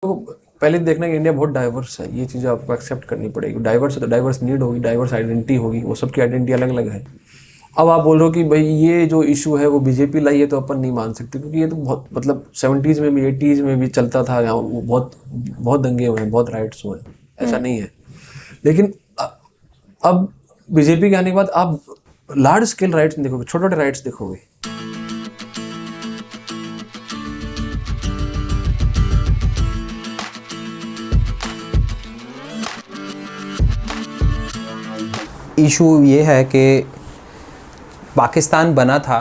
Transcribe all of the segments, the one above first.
तो पहले देखना कि इंडिया बहुत डाइवर्स है, ये चीज़ आपको एक्सेप्ट करनी पड़ेगी। डाइवर्स है तो डाइवर्स नीड होगी, डाइवर्स आइडेंटिटी होगी, वो सबकी आइडेंटिटी अलग अलग है। अब आप बोल रहे हो कि भाई ये जो इशू है वो बीजेपी लाई है तो अपन नहीं मान सकते, क्योंकि ये तो बहुत मतलब 70s में भी 80s में भी चलता था, यहाँ वो बहुत बहुत दंगे हुए हैं, बहुत राइट्स हुए हैं, ऐसा नहीं है। लेकिन अब बीजेपी के आने के बाद आप लार्ज स्केल राइट्स नहीं देखोगे, छोटे छोटे राइट्स देखोगे। इशू ये है कि पाकिस्तान बना था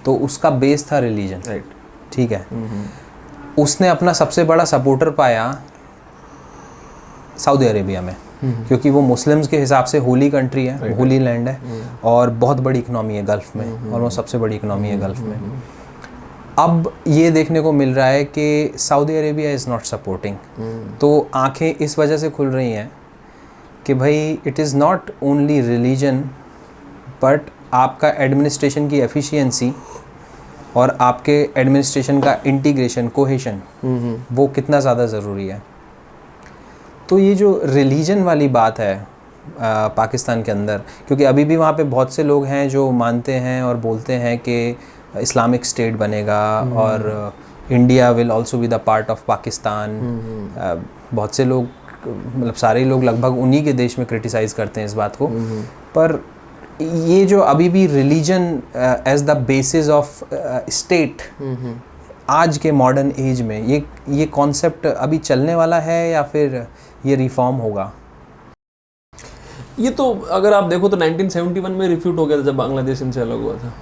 तो उसका बेस था रिलीजन, राइट। ठीक है। उसने अपना सबसे बड़ा सपोर्टर पाया सऊदी अरेबिया में, क्योंकि वो मुस्लिम्स के हिसाब से होली कंट्री है, होली लैंड है, और बहुत बड़ी इकनॉमी है गल्फ़ में, और वो सबसे बड़ी इकनॉमी है गल्फ़ में। अब ये देखने को मिल रहा है कि Saudi Arabia is not supporting, तो आंखें इस वजह से खुल रही हैं कि भाई it is not only religion but आपका एडमिनिस्ट्रेशन की एफिशिएंसी और आपके एडमिनिस्ट्रेशन का इंटीग्रेशन, कोहेशन, वो कितना ज़्यादा ज़रूरी है। तो ये जो रिलीजन वाली बात है पाकिस्तान के अंदर, क्योंकि अभी भी वहाँ पे बहुत से लोग हैं जो मानते हैं और बोलते हैं कि इस्लामिक स्टेट बनेगा और India will also be the part of Pakistan. बहुत से लोग, मतलब सारे लोग लगभग उन्हीं के देश में क्रिटिसाइज़ करते हैं इस बात को। पर ये जो अभी भी religion as the basis of state आज के मॉडर्न एज में, ये कॉन्सेप्ट अभी चलने वाला है या फिर ये रिफॉर्म होगा? ये तो अगर आप देखो तो 1971 में रिफ्यूट हो गया था जब बांग्लादेश इनसे अलग हुआ था।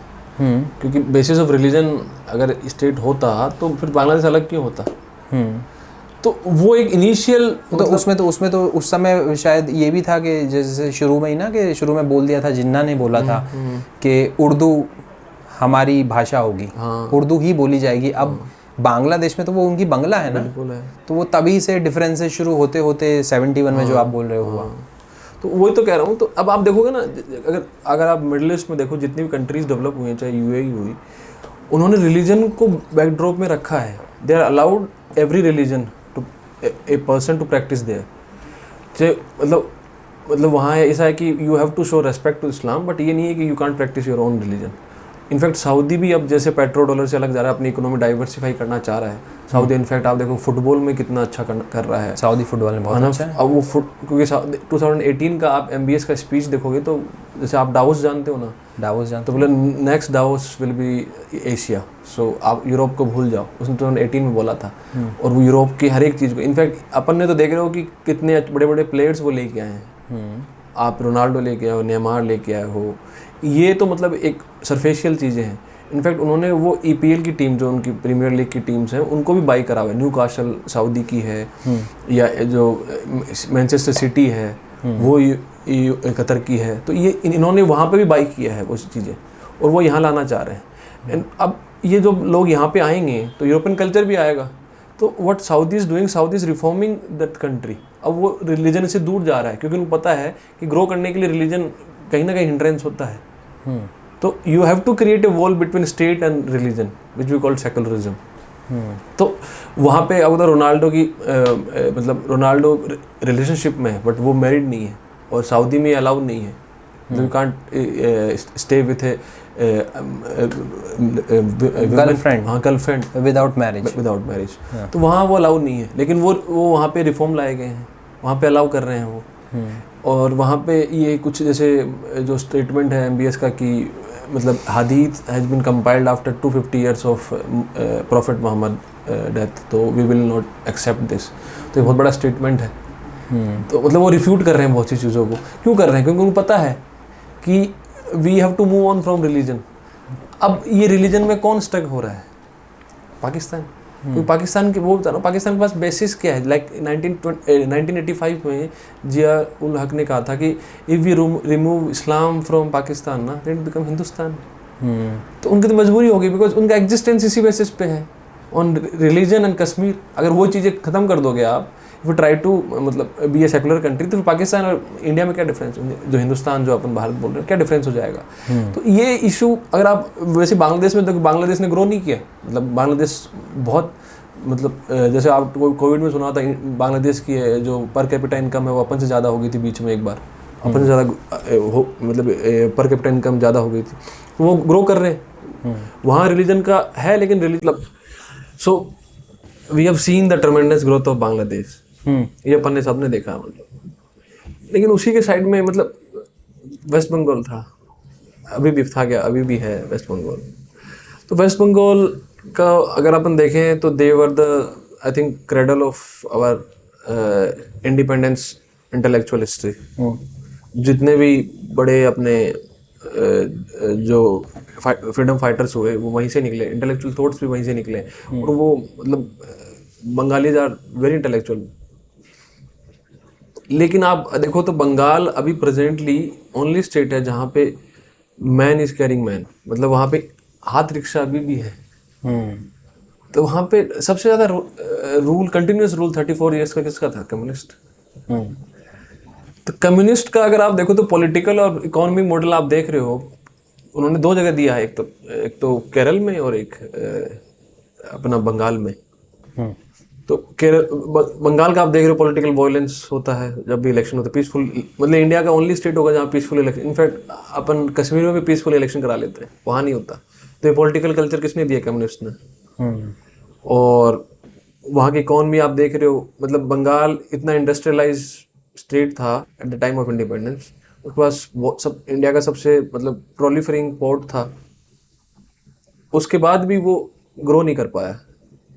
क्योंकि बेसिस ऑफ रिलीजन अगर स्टेट होता तो फिर बांग्लादेश अलग क्यों होता। तो वो एक इनिशियल तो उसमें तो उस समय शायद ये भी था कि जैसे शुरू में ही ना, कि शुरू में बोल दिया था, जिन्ना ने बोला था कि उर्दू हमारी भाषा होगी, उर्दू ही बोली जाएगी। अब बांग्लादेश में तो वो उनकी बंगला है ना, है। तो वो तभी से डिफरेंसेस शुरू होते होते 71 में जो आप बोल रहे हो हुआ। तो वही तो कह रहा हूँ। तो अब आप देखोगे ना, अगर आप मिडिल ईस्ट में देखो, जितनी भी कंट्रीज डेवलप हुई हैं, चाहे यूएई हुई, उन्होंने रिलीजन को बैकड्रॉप में रखा है। They are allowed every religion to a person to practice there. मतलब वहाँ ऐसा है कि you have to show respect to Islam, but ये नहीं है कि you can't practice your own religion. In fact Saudi भी अब जैसे पेट्रो डॉलर से अलग जा रहा है, अपनी इकोनॉमी डाइवर्सिफाई करना चाह रहा है सऊदी। इनफैक्ट आप देखो फुटबॉल में कितना अच्छा कर रहा है सऊदी, फुटबॉल में बहुत अच्छा है। अब वो क्योंकि 2018 का आप MBS का स्पीच देखोगे तो जैसे आप डावोस जानते हो ना, डावोस जानते तो बोले next Davos will be Asia, so आप यूरोप को भूल जाओ, उसने 2018 में बोला था। और वो यूरोप की हर एक चीज़ को, इनफैक्ट अपन ने तो देख रहे हो कि कितने बड़े बड़े प्लेयर्स वो लेके आए हैं। आप रोनाल्डो लेके आए हो, नेमार लेके आए हो, ये तो मतलब एक सरफेशियल चीज़ें हैं। इनफैक्ट उन्होंने वो EPL की टीम, जो उनकी प्रीमियर लीग की टीम्स हैं, उनको भी बाई करा हुआ है। न्यूकासल सऊदी की है, या जो मैनचेस्टर सिटी है वो कतर की है। तो ये इन्होंने वहाँ पे भी बाई किया है वो चीज़ें, और वो यहाँ लाना चाह रहे हैं। अब ये जो लोग यहाँ पे आएंगे तो यूरोपियन कल्चर भी आएगा। तो what Saudi is doing, Saudi is reforming that country. अब वो रिलीजन से दूर जा रहा है, क्योंकि उनको पता है कि ग्रो करने के लिए रिलीजन कहीं ना कहीं हिंड्रेंस होता है। तो you have to create a wall between state and religion which we call secularism. तो वहाँ पे अब रोनाल्डो की मतलब रोनाल्डो रिलेशनशिप में है, बट वो मैरिड नहीं है, और सऊदी में अलाउड नहीं है। You can't stay with A girlfriend, हाँ गर्लफ्रेंड, विदाउट मैरिज। तो वहाँ वो अलाउड नहीं है, लेकिन वो वहाँ पे रिफॉर्म लाए गए हैं, वहाँ पे अलाउ कर रहे हैं वो। और वहाँ पे ये कुछ जैसे जो स्टेटमेंट है MBS का कि मतलब हदीथ has been compiled after 250 years of prophet Muhammad death, तो we will not accept this. तो ये बहुत बड़ा स्टेटमेंट है। तो मतलब वो रिफ्यूट कर रहे हैं बहुत सी चीज़ों को। क्यों कर रहे हैं? क्योंकि उनको पता है कि we have to move on from religion. अब ये रिलीजन में कौन स्टक हो रहा है? पाकिस्तान। क्योंकि पाकिस्तान के, वो बता रहा हूँ, पाकिस्तान के पास बेसिस क्या है? लाइक 1985 में जिया उल हक ने कहा था कि if we remove Islam from Pakistan ना, देन इट बिकम हिंदुस्तान। तो उनकी तो मजबूरी होगी, बिकॉज उनका एग्जिस्टेंस इसी बेसिस पे है, ऑन रिलीजन एंड कश्मीर। अगर वो चीज़ें ख़त्म कर दोगे आप, इफ यू ट्राई टू मतलब बी ए सेकुलर कंट्री, तो पाकिस्तान और इंडिया में क्या डिफरेंस, जो हिंदुस्तान जो अपन भारत बोल रहे हैं, क्या डिफरेंस हो जाएगा? तो ये इशू अगर आप वैसे बांग्लादेश में देखो, बांग्लादेश ने ग्रो नहीं किया। मतलब बांग्लादेश बहुत मतलब जैसे आप कोविड में सुना था बांग्लादेश की जो पर कैपिटा इनकम है वो अपन से ज़्यादा हो गई थी बीच में एक बार, अपन से ज़्यादा मतलब पर कैपिटा इनकम ज़्यादा हो गई थी, वो ग्रो कर रहे हैं। वहाँ रिलीजन का है लेकिन religion so we have seen the tremendous growth of Bangladesh, ये अपन ने सबने देखा मतलब। लेकिन उसी के साइड में मतलब वेस्ट बंगाल था, अभी भी था क्या, अभी भी है वेस्ट बंगाल। तो वेस्ट बंगाल का अगर अपन देखें तो they were the I think cradle of our independence intellectual history. जितने भी बड़े अपने जो फ्रीडम फाइटर्स हुए वो वहीं से निकले, इंटेलेक्चुअल थॉट्स भी वहीं से निकले, और वो मतलब बंगालीज आर वेरी इंटेलेक्चुअल। लेकिन आप देखो तो बंगाल अभी प्रेजेंटली ओनली स्टेट है जहाँ पे मैन इज कैरिंग मैन, मतलब वहाँ पे हाथ रिक्शा अभी भी है। तो वहाँ पे सबसे ज़्यादा रूल, कंटिन्यूस रूल 34 इयर्स का किसका था? कम्युनिस्ट। तो कम्युनिस्ट का अगर आप देखो तो पॉलिटिकल और इकोनॉमिक मॉडल आप देख रहे हो, उन्होंने दो जगह दिया है, एक तो केरल में और एक अपना बंगाल में। तो केरल बंगाल का आप देख रहे हो पॉलिटिकल वायलेंस होता है जब भी इलेक्शन होता है, पीसफुल, मतलब इंडिया का ओनली स्टेट होगा जहाँ पीसफुल इलेक्शन, इनफैक्ट अपन कश्मीर में भी पीसफुल इलेक्शन करा लेते हैं, वहाँ नहीं होता। तो ये पॉलिटिकल कल्चर किसने दिया? कम्युनिस्ट ने। और वहाँ की इकॉनमी आप देख रहे हो, मतलब बंगाल इतना इंडस्ट्रियलाइज स्टेट था at the time of independence, उसके पास सब इंडिया का सबसे मतलब प्रोलिफरिंग पोर्ट था, उसके बाद भी वो ग्रो नहीं कर पाया।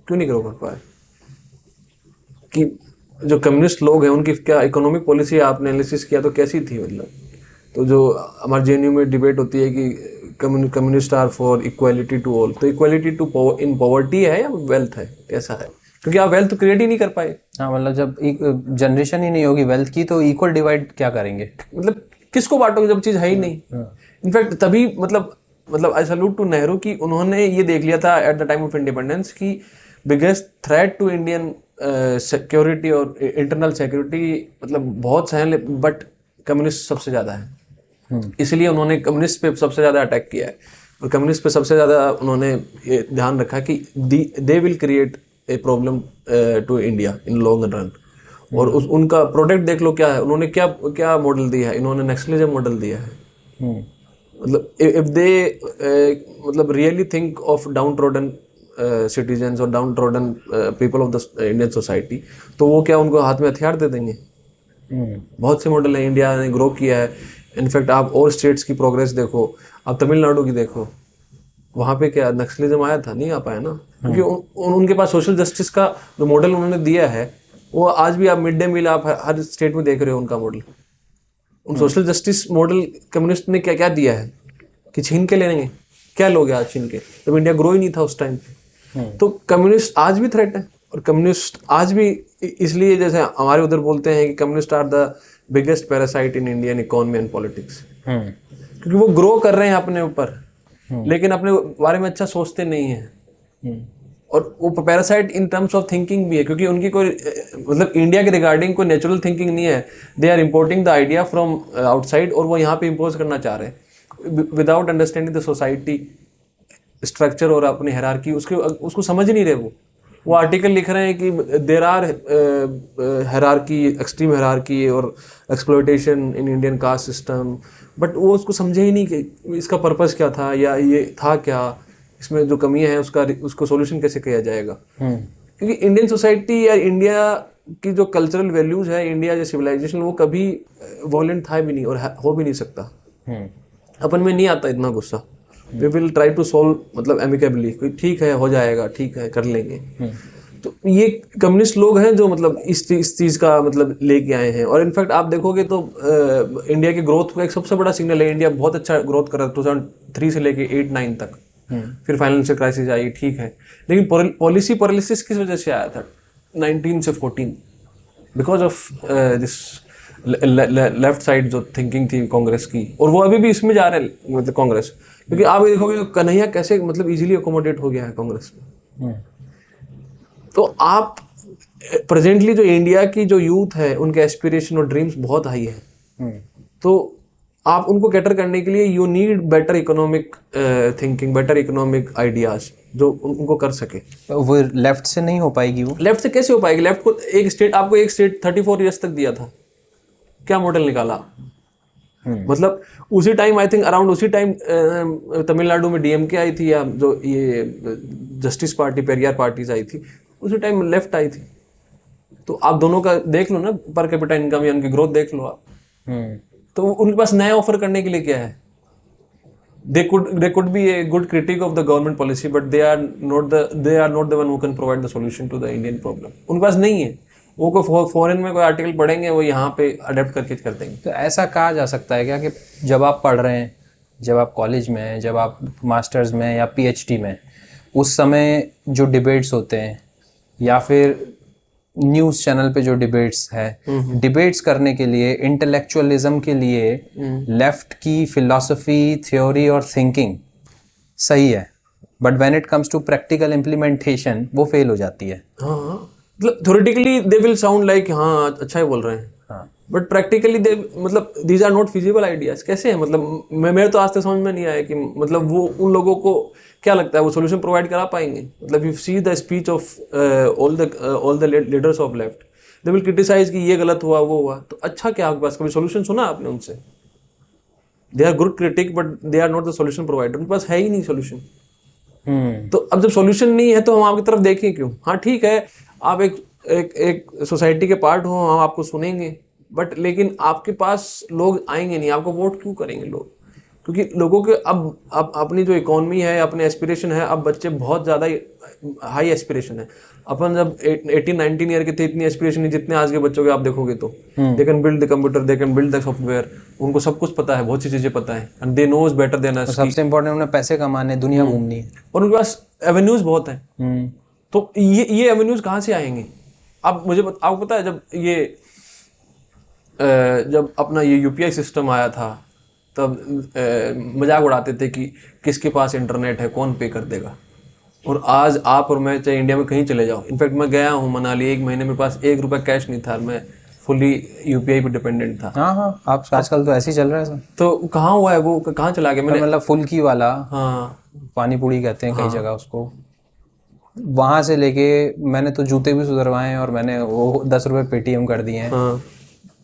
क्यों नहीं ग्रो कर पाया? कि जो कम्युनिस्ट लोग हैं उनकी क्या इकोनॉमिक पॉलिसी आपने एनालिसिस किया तो कैसी थी? मतलब तो जो हमारे जेएनयू में डिबेट होती है कि communist are for equality to all, तो इक्वालिटी टू इन पॉवर्टी है या वेल्थ है, कैसा है? क्योंकि आप वेल्थ क्रिएट ही नहीं कर पाए। हाँ, मतलब जब एक जनरेशन ही नहीं होगी वेल्थ की तो इक्वल डिवाइड क्या करेंगे? मतलब किसको बांटोगे जब चीज़ है ही नहीं। इनफैक्ट तभी मतलब आई सैल्यूट टू नेहरू कि उन्होंने ये देख लिया था at the time of independence कि biggest threat to Indian security और इंटरनल सिक्योरिटी मतलब बहुत हैं, बट कम्युनिस्ट सबसे ज़्यादा है। इसलिए उन्होंने कम्युनिस्ट पे सबसे ज़्यादा अटैक किया है, और कम्युनिस्ट पे सबसे ज़्यादा उन्होंने ये ध्यान रखा कि they will create a problem to India in long run. और उनका प्रोडक्ट देख लो क्या है, उन्होंने क्या क्या मॉडल दिया है, इन्होंने नेशनलिज्म मॉडल दिया है। मतलब इफ दे मतलब really think of downtrodden citizens और downtrodden people of the Indian society, तो वो क्या उनको हाथ में हथियार दे देंगे? बहुत से मॉडल हैं इंडिया ने ग्रो किया है। इनफैक्ट आप और स्टेट्स की प्रोग्रेस देखो, आप तमिलनाडु की देखो, वहाँ पे क्या नक्सलिज्म आया था? नहीं आ पाया ना, क्योंकि उनके पास सोशल जस्टिस का जो मॉडल उन्होंने दिया है वो आज भी आप मिड डे मील आप हर स्टेट में देख रहे हो उनका मॉडल। उन सोशल जस्टिस मॉडल कम्युनिस्ट ने क्या क्या दिया है कि छीन के लेंगे, क्या लोगे आज छीन के? तो इंडिया ग्रो ही नहीं था उस टाइम। तो कम्युनिस्ट आज भी थ्रेट है, और कम्युनिस्ट आज भी इसलिए जैसे हमारे उधर बोलते हैं कि communist are the biggest parasite in Indian economy and politics, क्योंकि वो ग्रो कर रहे हैं अपने ऊपर, लेकिन अपने बारे में अच्छा सोचते नहीं हैं। और वो parasite in terms of thinking भी है, क्योंकि उनकी कोई मतलब इंडिया के रिगार्डिंग कोई नेचुरल थिंकिंग नहीं है। They are importing the idea from outside, और वो यहाँ पे इम्पोज करना चाह रहे हैं without understanding the society structure और अपनी हायरार्की, उसको समझ नहीं रहे। वो आर्टिकल लिख रहे हैं कि there are hierarchy, extreme hierarchy और exploitation in Indian caste system, but वो उसको समझे ही नहीं कि इसका पर्पस क्या था या ये था क्या, इसमें जो कमियां हैं उसको सॉल्यूशन कैसे किया जाएगा। क्योंकि इंडियन सोसाइटी या इंडिया की जो कल्चरल वैल्यूज है, इंडिया जो सिविलाइजेशन, वो कभी वॉयलेंट था भी नहीं और हो भी नहीं सकता। अपन में नहीं आता इतना गुस्सा। We will try to solve, मतलब एमिकेबली, ठीक है हो जाएगा, ठीक है कर लेंगे। तो ये कम्युनिस्ट लोग हैं जो मतलब इस चीज़ का मतलब लेके आए हैं। और इनफैक्ट आप देखोगे तो इंडिया की ग्रोथ का एक सबसे बड़ा सिग्नल है, इंडिया बहुत अच्छा ग्रोथ कर रहा है 2003 से लेके 8-9 तक। फिर फाइनेंशियल क्राइसिस आई, ठीक है, लेकिन पॉलिसी पैरालिसिस किस वजह से आया था 19 से 14? Because of this left side जो थिंकिंग थी कांग्रेस की, और वो अभी भी इसमें जा रहे हैं मतलब कांग्रेस, क्योंकि आप देखोगे कन्हैया कैसे मतलब इजीली अकोमोडेट हो गया है कांग्रेस में। तो आप प्रेजेंटली जो इंडिया की जो यूथ है उनके एस्पिरेशन और ड्रीम्स बहुत हाई है, तो आप उनको कैटर करने के लिए you need better economic thinking, better economic ideas. जो उनको कर सके। वो लेफ्ट से नहीं हो पाएगी वो। लेफ्ट से कैसे हो पाएगी? लेफ्ट को आपको एक स्टेट 34 ईयर्स तक दिया था, क्या मॉडल निकाला? मतलब उसी टाइम, आई थिंक अराउंड उसी टाइम तमिलनाडु में डीएमके आई थी, या जो ये justice party, Periyar parties I थी, उसी टाइम लेफ्ट आई थी। तो आप दोनों का देख लो ना, पर कैपिटा इनकम या उनकी ग्रोथ देख लो आप। तो उनके पास नया ऑफर करने के लिए क्या है? they could be a good critic of the government policy, but they are not the one who can provide the solution to the Indian problem. उनके पास नहीं है। वो कोई फॉरेन में कोई आर्टिकल पढ़ेंगे, वो यहाँ पे अडेप्ट करके कर देंगे। तो ऐसा कहा जा सकता है क्या कि जब आप पढ़ रहे हैं, जब आप कॉलेज में हैं, जब आप मास्टर्स में या पीएचडी में, उस समय जो डिबेट्स होते हैं या फिर न्यूज़ चैनल पे जो डिबेट्स है, डिबेट्स करने के लिए, इंटेलेक्चुअलिज्म के लिए लेफ्ट की फिलॉसफी, थ्योरी और थिंकिंग सही है, but when it comes to practical implementation वो फेल हो जाती है। हाँ, मतलब theoretically they will sound like हाँ अच्छा ही बोल रहे हैं, बट प्रैक्टिकली दे, मतलब these are not feasible ideas. कैसे है? मतलब मेरे तो आज तक समझ में नहीं आया कि मतलब वो उन लोगों को क्या लगता है वो सोल्यूशन प्रोवाइड करा पाएंगे? मतलब you see the speech of all the leaders of left, they will criticise कि ये गलत हुआ, वो हुआ। तो अच्छा क्या आपके पास कभी सोल्यूशन सुना आपने उनसे? They are good critic but they are not the solution provider. उनके पास है ही नहीं सोल्यूशन। तो अब जब सोल्यूशन नहीं है तो हम आपकी तरफ देखें क्यों? हाँ ठीक है, आप एक सोसाइटी के पार्ट हो, हम आपको सुनेंगे, बट लेकिन आपके पास लोग आएंगे नहीं, आपको वोट क्यों करेंगे लोग? क्योंकि लोगों के अब अपनी जो इकोनॉमी है, अपने एस्पिरेशन है, अब बच्चे बहुत ज़्यादा हाई एस्पिरेशन है। अपन जब 18-19 ईयर के थे, इतनी एस्पिरेशन नहीं जितने आज के बच्चों के आप देखोगे तो। They can build the computer, they can build the software, उनको सब कुछ पता है, बहुत सी चीज़ें पता है, and they knows better than us. सबसे इम्पोर्टेंट उन्हें पैसे कमाने, दुनिया घूमनी है, और उनके पास एवेन्यूज बहुत हैं। तो ये एवेन्यूज कहाँ से आएंगे? अब आपको पता है, जब अपना ये यूपीआई सिस्टम आया था, तब मजाक उड़ाते थे कि किसके पास इंटरनेट है, कौन पे कर देगा। और आज आप और मैं चाहे इंडिया में कहीं चले जाओ, इनफैक्ट मैं गया हूँ मनाली, 1 महीने मेरे पास 1 रुपया कैश नहीं था, मैं फुली यूपीआई पे डिपेंडेंट था। हाँ, आप आजकल तो ऐसे ही चल रहा है सर। तो कहाँ हुआ है वो, कहाँ चला गया? मैंने मतलब फुल्की वाला, हाँ, पानी पूड़ी कहते हैं कई जगह उसको, वहां से लेके मैंने तो जूते भी सुधरवाए हैं, और मैंने वो 10 रुपये पेटीएम कर दिए हैं।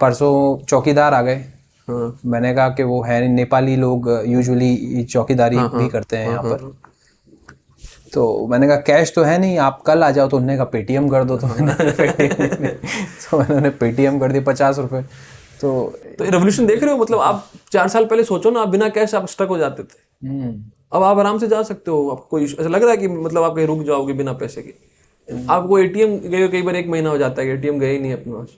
परसों चौकीदार आ गए, मैंने कहा कि वो है, नेपाली लोग यूजुअली चौकीदारी भी करते हैं यहाँ पर। तो मैंने कहा कैश तो है नहीं, आप कल आ जाओ, तो उन्होंने कहा पेटीएम कर दो, तो मैंने पेटीएम कर दिया 50 रुपये। तो रेवोल्यूशन देख रहे हो? मतलब आप 4 साल पहले सोचो ना, आप बिना कैश आप स्टक हो जाते थे। अब आप आराम से जा सकते हो। आपको ऐसा लग रहा है कि मतलब आप कहीं रुक जाओगे बिना पैसे के? आपको एटीएम गए कई बार 1 महीना हो जाता है, एटीएम गए ही नहीं अपने पास,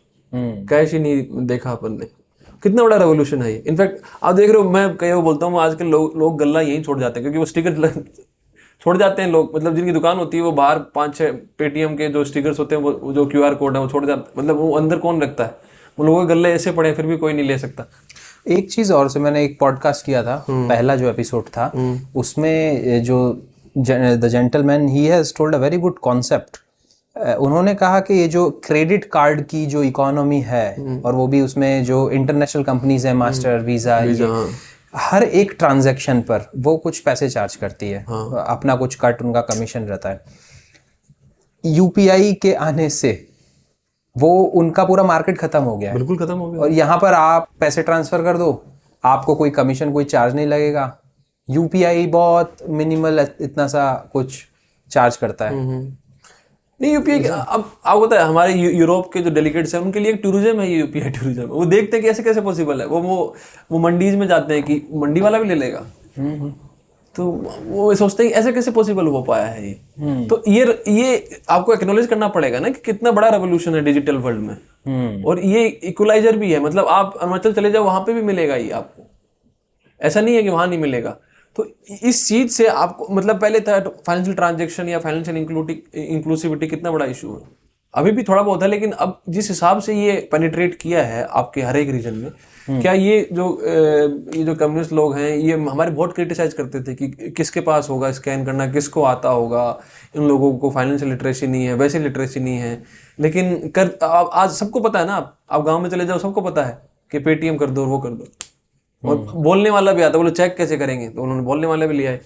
कैश ही नहीं देखा अपन ने। कितना बड़ा रेवोल्यूशन है ये। इनफैक्ट आप देख रहे हो, मैं कई बार बोलता हूँ आजकल लोग गल्ला यहीं छोड़ जाते हैं, क्योंकि वो स्टिकर छोड़ जाते हैं लोग। मतलब जिनकी दुकान होती है वो बाहर 5-6 पेटीएम के जो स्टिकर्स होते हैं, वो जो क्यूआर कोड है वो छोड़ जाते, मतलब वो अंदर कौन रखता है? वो लोगों के गल्ले ऐसे पड़े हैं, फिर भी कोई नहीं ले सकता। एक चीज और से, मैंने एक पॉडकास्ट किया था, पहला जो एपिसोड था, उसमें जो the gentleman, he has told a very good concept. उन्होंने कहा कि ये जो क्रेडिट कार्ड की जो इकोनॉमी है, और वो भी उसमें जो इंटरनेशनल कंपनीज है, मास्टर, वीजा, हर एक ट्रांजैक्शन पर वो कुछ पैसे चार्ज करती है, अपना कुछ कट उनका कमीशन रहता है। यूपीआई के आने से वो उनका पूरा मार्केट खत्म हो गया है, बिल्कुल खत्म हो गया। और यहाँ पर आप पैसे ट्रांसफर कर दो, आपको कोई कमीशन, कोई चार्ज नहीं लगेगा। यूपीआई बहुत मिनिमल इतना सा कुछ चार्ज करता है। नहीं, यूपीआई अब आपको पता है, हमारे यूरोप के जो डेलीगेट्स हैं उनके लिए एक टूरिज्म है ये यूपीआई टूरिज्म। वो देखते हैं कि ऐसे कैसे पॉसिबल है। वो मंडीज में जाते हैं कि मंडी वाला भी ले लेगा, तो वो सोचते हैं कि ऐसे कैसे पॉसिबल हो पाया है ये। तो ये आपको एक्नॉलेज करना पड़ेगा ना कि कितना बड़ा रेवोल्यूशन है डिजिटल वर्ल्ड में। और ये इक्वलाइजर भी है, मतलब आप अरुणाचल चले जाओ, वहां पे भी मिलेगा ये आपको, ऐसा नहीं है कि वहां नहीं मिलेगा। तो इस चीज से आपको, मतलब पहले था फाइनेंशियल ट्रांजैक्शन या फाइनेंशियल इंक्लूसिविटी कितना बड़ा इशू है, अभी भी थोड़ा बहुत है, लेकिन अब जिस हिसाब से ये पेनिट्रेट किया है आपके हर एक रीजन में, क्या ये जो कम्युनिस्ट लोग हैं, ये हमारे बहुत क्रिटिसाइज करते थे कि किसके पास होगा स्कैन करना, किसको आता होगा, इन लोगों को फाइनेंशियल लिटरेसी नहीं है, वैसे लिटरेसी नहीं है। लेकिन आज सबको पता है ना, आप गाँव में चले जाओ, सबको पता है कि पेटीएम कर दो और वो कर दो। और बोलने वाला भी आता है, बोलो चेक कैसे करेंगे, तो उन्होंने बोलने वाला भी लिया है।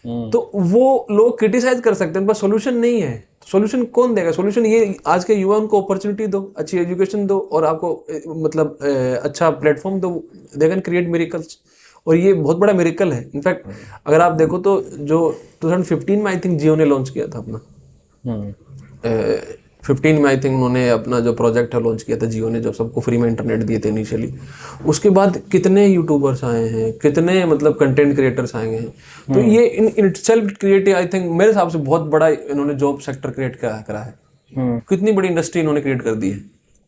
तो वो लोग क्रिटिसाइज कर सकते हैं, पर सोल्यूशन नहीं है। सोल्यूशन कौन देगा? सोल्यूशन ये आज के युवा को अपॉर्चुनिटी दो, अच्छी एजुकेशन दो और आपको मतलब अच्छा प्लेटफॉर्म दो, दे कैन क्रिएट मिरेकल्स। और ये बहुत बड़ा मिरेकल है। इनफैक्ट अगर आप देखो तो जो 2015 में आई थिंक जियो ने लॉन्च किया था अपना 15 में आई थिंक उन्होंने अपना जो प्रोजेक्ट है लॉन्च किया था जियो ने, जो सबको फ्री में इंटरनेट दिए थे इनिशियली। उसके बाद कितने यूट्यूबर्स आए हैं, कितने मतलब कंटेंट क्रिएटर्स आए हैं। तो ये in itself creative I think मेरे हिसाब से बहुत बड़ा इन्होंने जॉब सेक्टर क्रिएट करा है। कितनी बड़ी इंडस्ट्री इन्होंने क्रिएट कर दी है।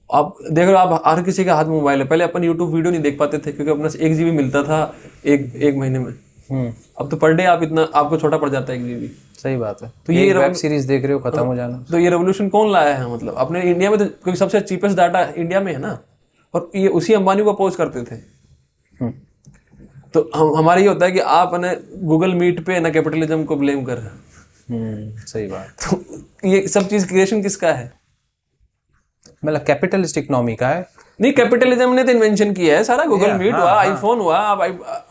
आप देख रहे हो, आप हर किसी के हाथ में मोबाइल है। पहले अपन यूट्यूब वीडियो नहीं देख पाते थे क्योंकि अपना 1 GB मिलता था एक महीने में। अब तो पर डे आप इतना आपको छोटा पड़ जाता है 1 GB। सही बात है। तो ये वेब सीरीज देख रहे हो खत्म हो जाना। तो ये रेवोल्यूशन कौन लाया है? मतलब अपने इंडिया में तो, क्योंकि सबसे चीपेस्ट डाटा इंडिया में है ना, और ये उसी अंबानी को अपोज करते थे। तो हमारा ये होता है कि आप ना गूगल मीट पे ना कैपिटलिज्म को ब्लेम कर रहे हैं। सही बात। तो ये सब चीज क्रिएशन किसका है? मतलब कैपिटलिस्ट इकोनॉमी का है। नहीं, कैपिटलिज्म ने तो इन्वेंशन किया है सारा। गूगल मीट हुआ, आईफोन हुआ, अब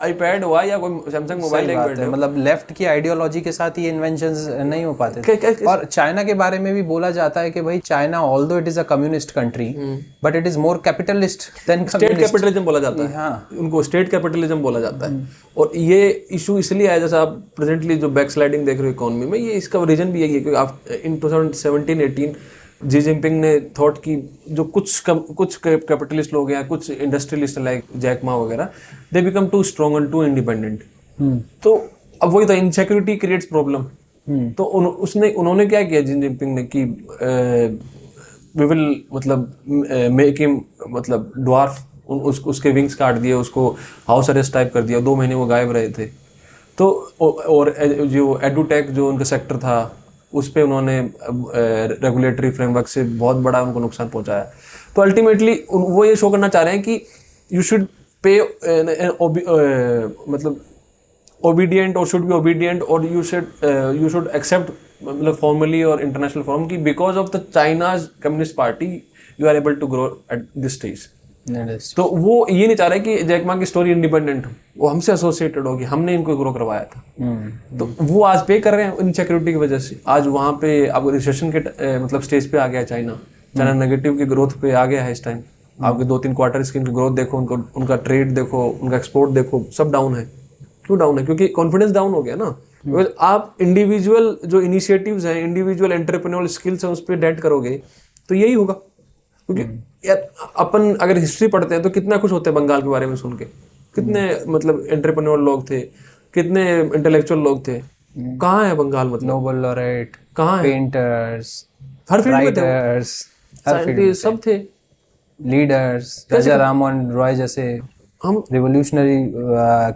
आईपैड हुआ, या कोई सैमसंग मोबाइल लेके बैठे हो। मतलब लेफ्ट की आइडियोलॉजी के साथ ये इन्वेंशंस नहीं हो पाते। और चाइना के बारे में भी बोला जाता है कि भाई China although it is a communist country but it is more capitalist than state capitalism बोला जाता है। हाँ, उनको स्टेट कैपिटलिज्म बोला जाता है। और ये इशू इसलिए आया, जैसे आप प्रेजेंटली जो बैकस्लाइडिंग देख रहे हो इकोनॉमी में, ये इसका रीजन भी यही है क्योंकि आप इन 2017-18 जी जिनपिंग ने थॉट की जो कुछ कैपिटलिस्ट लोग हैं, कुछ इंडस्ट्रियलिस्ट लाइक जैक मा वगैरह, they become too strong and too independent. तो अब वही था, इनसिक्योरिटी क्रिएट्स प्रॉब्लम। तो उन्होंने क्या किया जी जिनपिंग ने कि वी विल मतलब मेक हिम मतलब ड्वार्फ, उसके विंग्स काट दिए, उसको हाउस अरेस्ट टाइप कर दिया। 2 महीने वो गायब रहे थे। तो और जो एडुटेक जो उनका सेक्टर था उस पे उन्होंने रेगुलेटरी फ्रेमवर्क से बहुत बड़ा उनको नुकसान पहुंचाया। तो अल्टीमेटली वो ये शो करना चाह रहे हैं कि यू शुड पे मतलब ओबीडियंट और शुड बी ओबीडियंट, और यू शुड एक्सेप्ट मतलब फॉर्मली और इंटरनेशनल फॉर्म की because of the China's communist party you are able to grow at this stage. तो वो ये नहीं चाह रहे कि जैक मा की स्टोरी इंडिपेंडेंट हो, वो हमसे एसोसिएटेड होगी, हमने इनको ग्रो करवाया था। तो वो आज पे कर रहे हैं इनसिक्योरिटी की वजह से। आज वहाँ पे आपको रिसेशन के मतलब स्टेज पे आ गया चाइना नेगेटिव की ग्रोथ पे आ गया है इस टाइम। आपके 2-3 क्वार्टर्स की ग्रोथ देखो, उनका ट्रेड देखो, उनका एक्सपोर्ट देखो, सब डाउन है। क्यों डाउन है? क्योंकि कॉन्फिडेंस डाउन हो गया ना। आप इंडिविजुअल जो इनिशिएटिव्स हैं, इंडिविजुअल एंटरप्रेन्योरल स्किल्स हैं, उस पर डेट करोगे तो यही होगा। क्योंकि यार अपन अगर हिस्ट्री पढ़ते हैं तो कितना कुछ होता है बंगाल के बारे में सुन के। कितने मतलब एंटरप्रेन्योर लोग थे, कितने इंटेलेक्चुअल लोग थे। कहाँ है बंगाल? मतलब नोबेल लॉरेट, कहाँ है? पेंटर्स, हर फील्ड में थे, साइंटिस्ट सब थे, लीडर्स, राजा राममोहन रॉय जैसे हम रिवोल्यूशनरी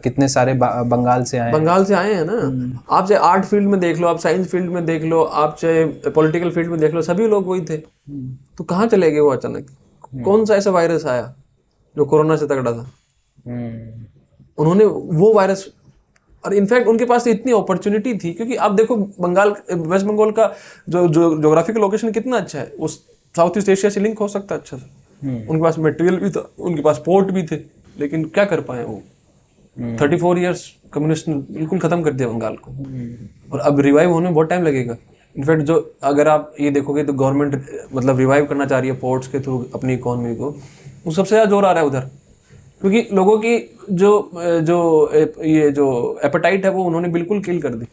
कितने सारे बंगाल से आए हैं ना। आप चाहे आर्ट फील्ड में देख लो, आप साइंस फील्ड में देख लो, आप चाहे पॉलिटिकल फील्ड में देख लो, सभी लोग वही थे। तो कहाँ चले गए वो अचानक? कौन सा ऐसा वायरस आया जो कोरोना से तगड़ा था? उन्होंने वो वायरस, और इनफैक्ट उनके पास इतनी अपॉर्चुनिटी थी क्योंकि आप देखो बंगाल, वेस्ट बंगाल का जो ज्योग्राफिकल लोकेशन कितना अच्छा है, वो साउथ ईस्ट एशिया से लिंक हो सकता है अच्छा से। उनके पास मटेरियल भी था, उनके पास पोर्ट भी थे, लेकिन क्या कर पाए वो। 34 ईयर्स कम्युनिस्ट ने बिल्कुल खत्म कर दिया बंगाल को। और अब रिवाइव होने में बहुत टाइम लगेगा। इनफैक्ट जो अगर आप ये देखोगे तो गवर्नमेंट मतलब रिवाइव करना चाह रही है पोर्ट्स के थ्रू अपनी इकोनॉमी को, वो सबसे ज़्यादा जोर आ रहा है उधर। क्योंकि लोगों की ये जो एपेटाइट है वो उन्होंने बिल्कुल किल कर दी।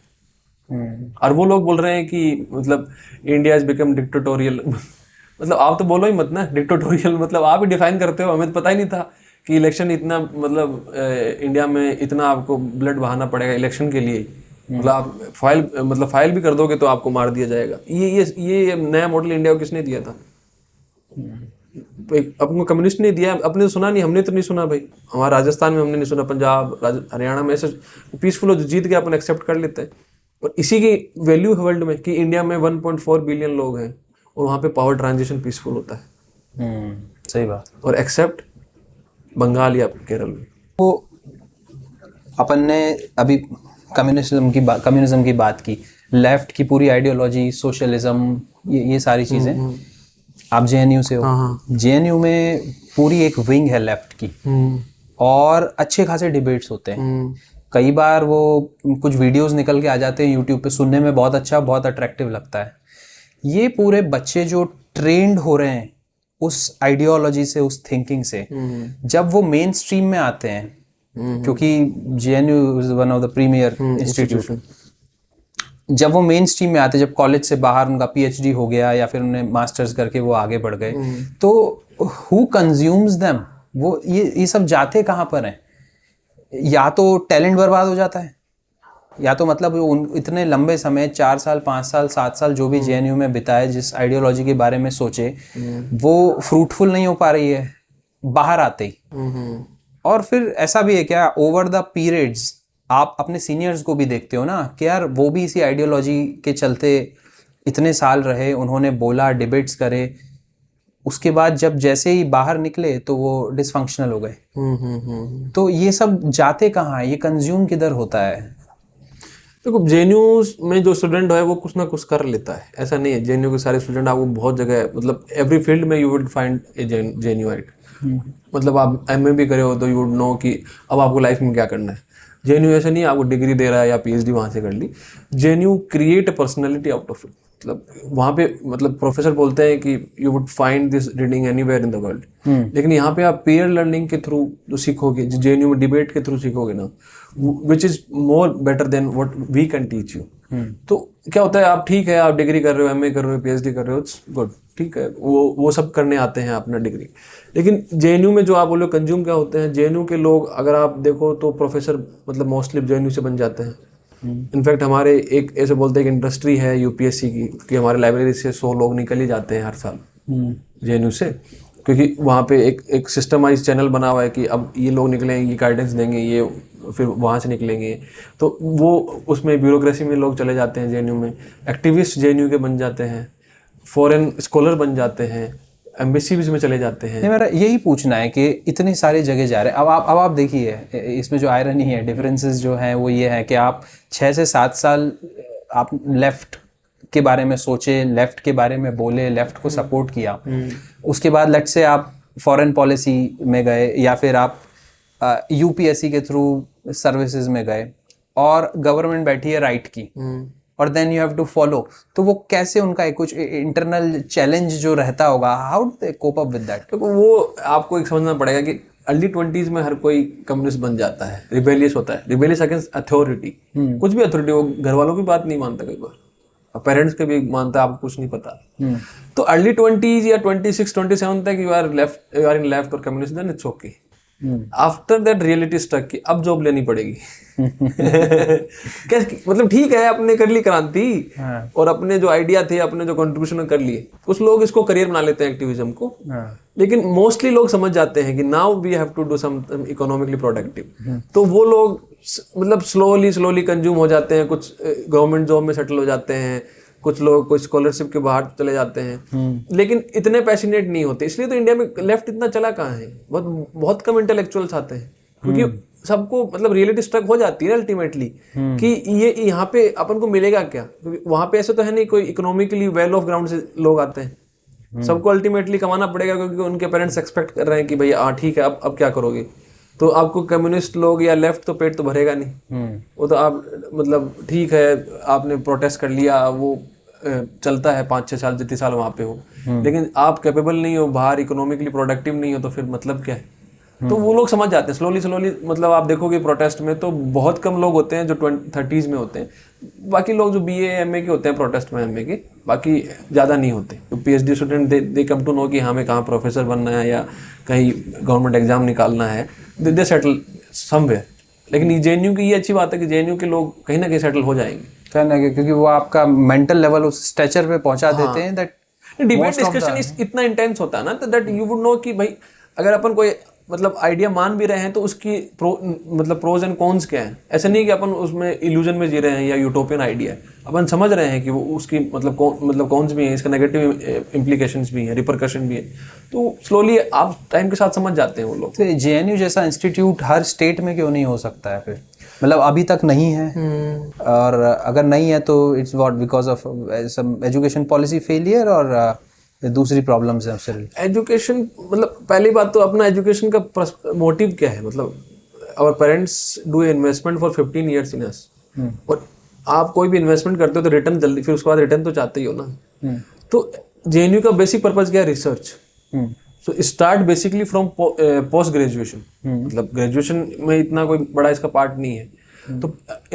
और वो लोग बोल रहे हैं कि मतलब इंडिया इज बिकम डिक्टेटोरियल। मतलब आप तो बोलो ही मत ना डिक्टेटोरियल, मतलब आप ही डिफाइन करते हो। हमें तो पता ही नहीं था कि इलेक्शन इतना मतलब इंडिया में इतना आपको ब्लड बहाना पड़ेगा इलेक्शन के लिए। मतलब आप फाइल भी कर दोगे तो आपको मार दिया जाएगा। ये नया मॉडल इंडिया को किसने दिया था? अपने कम्युनिस्ट ने दिया। अपने तो सुना नहीं, हमने तो नहीं सुना भाई। हमारा राजस्थान में हमने नहीं सुना, पंजाब हरियाणा में ऐसे पीसफुल हो, जो जीत गया अपन एक्सेप्ट कर लेते हैं। और इसी की वैल्यू है वर्ल्ड में कि इंडिया में 1.4 बिलियन लोग हैं और वहाँ पे पावर ट्रांजिशन पीसफुल होता है। सही बात। और एक्सेप्ट बंगाल या केरल में। तो अपन ने अभी कम्युनिज्म की बात की, लेफ्ट की पूरी आइडियोलॉजी, सोशलिज्म, ये सारी चीज़ें। आप जेएनयू से हो। जेएनयू में पूरी एक विंग है लेफ्ट की और अच्छे खासे डिबेट्स होते हैं। कई बार वो कुछ वीडियोस निकल के आ जाते हैं यूट्यूब पे, सुनने में बहुत अच्छा, बहुत अट्रैक्टिव लगता है। ये पूरे बच्चे जो ट्रेंड हो रहे हैं उस आइडियोलॉजी से, उस थिंकिंग से, जब वो मेन स्ट्रीम में आते हैं, क्योंकि JNU is one of the premier institute, जब वो मेन स्ट्रीम में आते, जब कॉलेज से बाहर उनका PhD हो गया या फिर उन्हें मास्टर्स करके वो आगे बढ़ गए, तो हु कंज्यूम्स देम? वो ये सब जाते कहाँ पर हैं? या तो टैलेंट बर्बाद हो जाता है, या तो मतलब इतने लंबे समय 4 साल 5 साल 7 साल जो भी JNU में बिताए, जिस आइडियोलॉजी के बारे में सोचे, वो फ्रूटफुल नहीं हो पा रही है बाहर आते ही। और फिर ऐसा भी है क्या, ओवर द पीरियड्स आप अपने सीनियर्स को भी देखते हो ना कि यार वो भी इसी आइडियोलॉजी के चलते इतने साल रहे, उन्होंने बोला, डिबेट्स करे, उसके बाद जब जैसे ही बाहर निकले तो वो डिसफंक्शनल हो गए। तो ये सब जाते कहाँ है, ये कंज्यूम किधर होता है? देखो, JNU में जो स्टूडेंट है वो कुछ ना कुछ कर लेता है, ऐसा नहीं है। JNU के सारे स्टूडेंट आपको बहुत जगह, मतलब एवरी फील्ड में you would find A JNUite। मतलब आप MA भी करे हो तो यू वुड नो कि अब आपको लाइफ में क्या करना है। JNU ऐसा नहीं है आपको डिग्री दे रहा है या PhD वहाँ से कर ली। JNU create a personality out of it. मतलब वहाँ पे, मतलब प्रोफेसर बोलते हैं कि you would find this reading anywhere in the world, लेकिन यहाँ पे आप पीयर लर्निंग के थ्रू जो सीखोगे, जो JNU में डिबेट के थ्रू सीखोगे ना, which is more better than what we can teach you. तो क्या होता है, आप ठीक है, आप डिग्री कर रहे हो, MA कर रहे हो, PhD कर रहे हो, इट्स गुड, ठीक है, वो सब करने आते हैं अपना डिग्री। लेकिन JNU में जो आप बोलो कंज्यूम क्या होते हैं, JNU के लोग अगर आप देखो तो प्रोफेसर मतलब मोस्टली JNU से बन जाते हैं। इनफैक्ट हमारे एक ऐसे बोलते हैं कि इंडस्ट्री है UPSC की, कि हमारे लाइब्रेरी से 100 लोग निकल ही जाते हैं हर साल JNU से, क्योंकि वहाँ पे एक सिस्टमाइज चैनल बना हुआ है कि अब ये लोग निकलेंगे, ये गाइडेंस देंगे, ये फिर वहाँ से निकलेंगे। तो वो उसमें ब्यूरोक्रेसी में लोग चले जाते हैं JNU में, एक्टिविस्ट JNU के बन जाते हैं, फॉरेन स्कॉलर बन जाते हैं, एम्बेसीज में चले जाते हैं। मेरा यही पूछना है कि इतनी सारी जगह जा रहे हैं। अब आप देखिए, इसमें जो आयरनी है, डिफरेंसेस जो हैं वो ये है कि आप 6 से 7 साल आप लेफ्ट के बारे में सोचे, लेफ्ट के बारे में बोले, लेफ्ट को सपोर्ट किया, उसके बाद लेट्स से आप फॉरेन पॉलिसी में गए या फिर आप UPSC के थ्रू सर्विसेज में गए और गवर्नमेंट बैठी है राइट की, और then you have to follow. तो वो कैसे, उनका एक कुछ इंटरनल चैलेंज जो रहता होगा, how do they cope up with that? तो वो आपको एक समझना पड़ेगा कि अर्ली 20s में हर कोई कम्युनिस्ट बन जाता है, रिबेलियस होता है, रिबेलियस अगेंस्ट अथॉरिटी। कुछ भी अथॉरिटी, वो घर वालों की बात नहीं मानता, कई बार पेरेंट्स के भी मानता है, आपको कुछ नहीं पता। तो अर्ली 20s या 26 27 तक यू आर इन लेफ्ट और communist, then it's okay. After that reality stuck की अब जॉब लेनी पड़ेगी। कैसे, मतलब ठीक है, आपने कर ली क्रांति और अपने जो आइडिया थे, अपने जो कंट्रीब्यूशन कर लिए, कुछ लोग इसको करियर बना लेते हैं एक्टिविज्म को, लेकिन मोस्टली लोग समझ जाते हैं कि now we have to do some economically productive. तो वो लोग मतलब स्लोली कंज्यूम हो जाते हैं, कुछ गवर्नमेंट जॉब में सेटल हो जाते हैं, कुछ लोग कुछ स्कॉलरशिप के बाहर चले जाते हैं, लेकिन इतने पैशनेट नहीं होते। इसलिए तो इंडिया में लेफ्ट इतना चला कहाँ है, बहुत कम इंटेलेक्चुअल्स आते हैं, क्योंकि सबको मतलब रियलिटी स्ट्रक हो जाती है अल्टीमेटली कि ये यहाँ पे अपन को मिलेगा क्या, क्योंकि वहाँ पे ऐसे तो है नहीं कोई इकोनॉमिकली वेल ऑफ ग्राउंड से लोग आते हैं। सबको अल्टीमेटली कमाना पड़ेगा, क्योंकि उनके पेरेंट्स एक्सपेक्ट कर रहे हैं कि भैया ठीक है, अब क्या करोगे। तो आपको कम्युनिस्ट लोग या लेफ्ट तो पेट तो भरेगा नहीं। वो तो आप मतलब ठीक है, आपने प्रोटेस्ट कर लिया, वो चलता है 5-6 साल, जितने साल वहाँ पे हो, लेकिन आप कैपेबल नहीं हो, बाहर इकोनॉमिकली प्रोडक्टिव नहीं हो, तो फिर मतलब क्या है। तो वो लोग समझ जाते हैं स्लोली। मतलब आप देखोगे प्रोटेस्ट में तो बहुत कम लोग होते हैं जो 30s में होते हैं, बाकी लोग जो BA MA के होते हैं प्रोटेस्ट में, MA के बाकी ज़्यादा नहीं होते। तो PhD student they come to know कि हमें कहाँ प्रोफेसर बनना है या कहीं गवर्नमेंट एग्जाम निकालना है, दे सेटल समवेयर। लेकिन JNU की ये अच्छी बात है कि JNU के लोग कहीं ना कहीं सेटल हो जाएंगे, क्योंकि वो आपका मेंटल लेवल उस स्टेचर पे पहुंचा देते हैं दैट डिबेट डिस्कशन इतना इंटेंस होता है ना, तो दैट यू वुड नो कि भाई अगर अपन कोई मतलब आइडिया मान भी रहे हैं तो उसकी मतलब प्रोज एंड कॉन्स क्या है। ऐसा नहीं कि अपन उसमें इल्यूजन में जी रहे हैं या यूटोपियन आइडिया है, अपन समझ रहे हैं कि वो उसकी मतलब कॉन्स भी हैं, इसका नेगेटिव इम्प्लीकेशंस भी हैं, रिपरकशन भी है। तो स्लोली आप टाइम के साथ समझ जाते हैं वो लोग। तो JNU जैसा इंस्टीट्यूट हर स्टेट में क्यों नहीं हो सकता है फिर? मतलब अभी तक नहीं है, और अगर नहीं है तो it's what, because of some education policy failure और दूसरी प्रॉब्लम्स हैं उससे? एजुकेशन मतलब पहली बात तो अपना एजुकेशन का मोटिव क्या है, मतलब our parents do investment for 15 years in us, और आप कोई भी इन्वेस्टमेंट करते हो तो रिटर्न जल्दी, फिर उसके बाद रिटर्न तो चाहते ही हो ना। तो जेएनयू का बेसिक पर्पस क्या है? Research. So start basically from post graduation, मतलब ग्रेजुएशन में इतना कोई बड़ा इसका पार्ट नहीं है। तो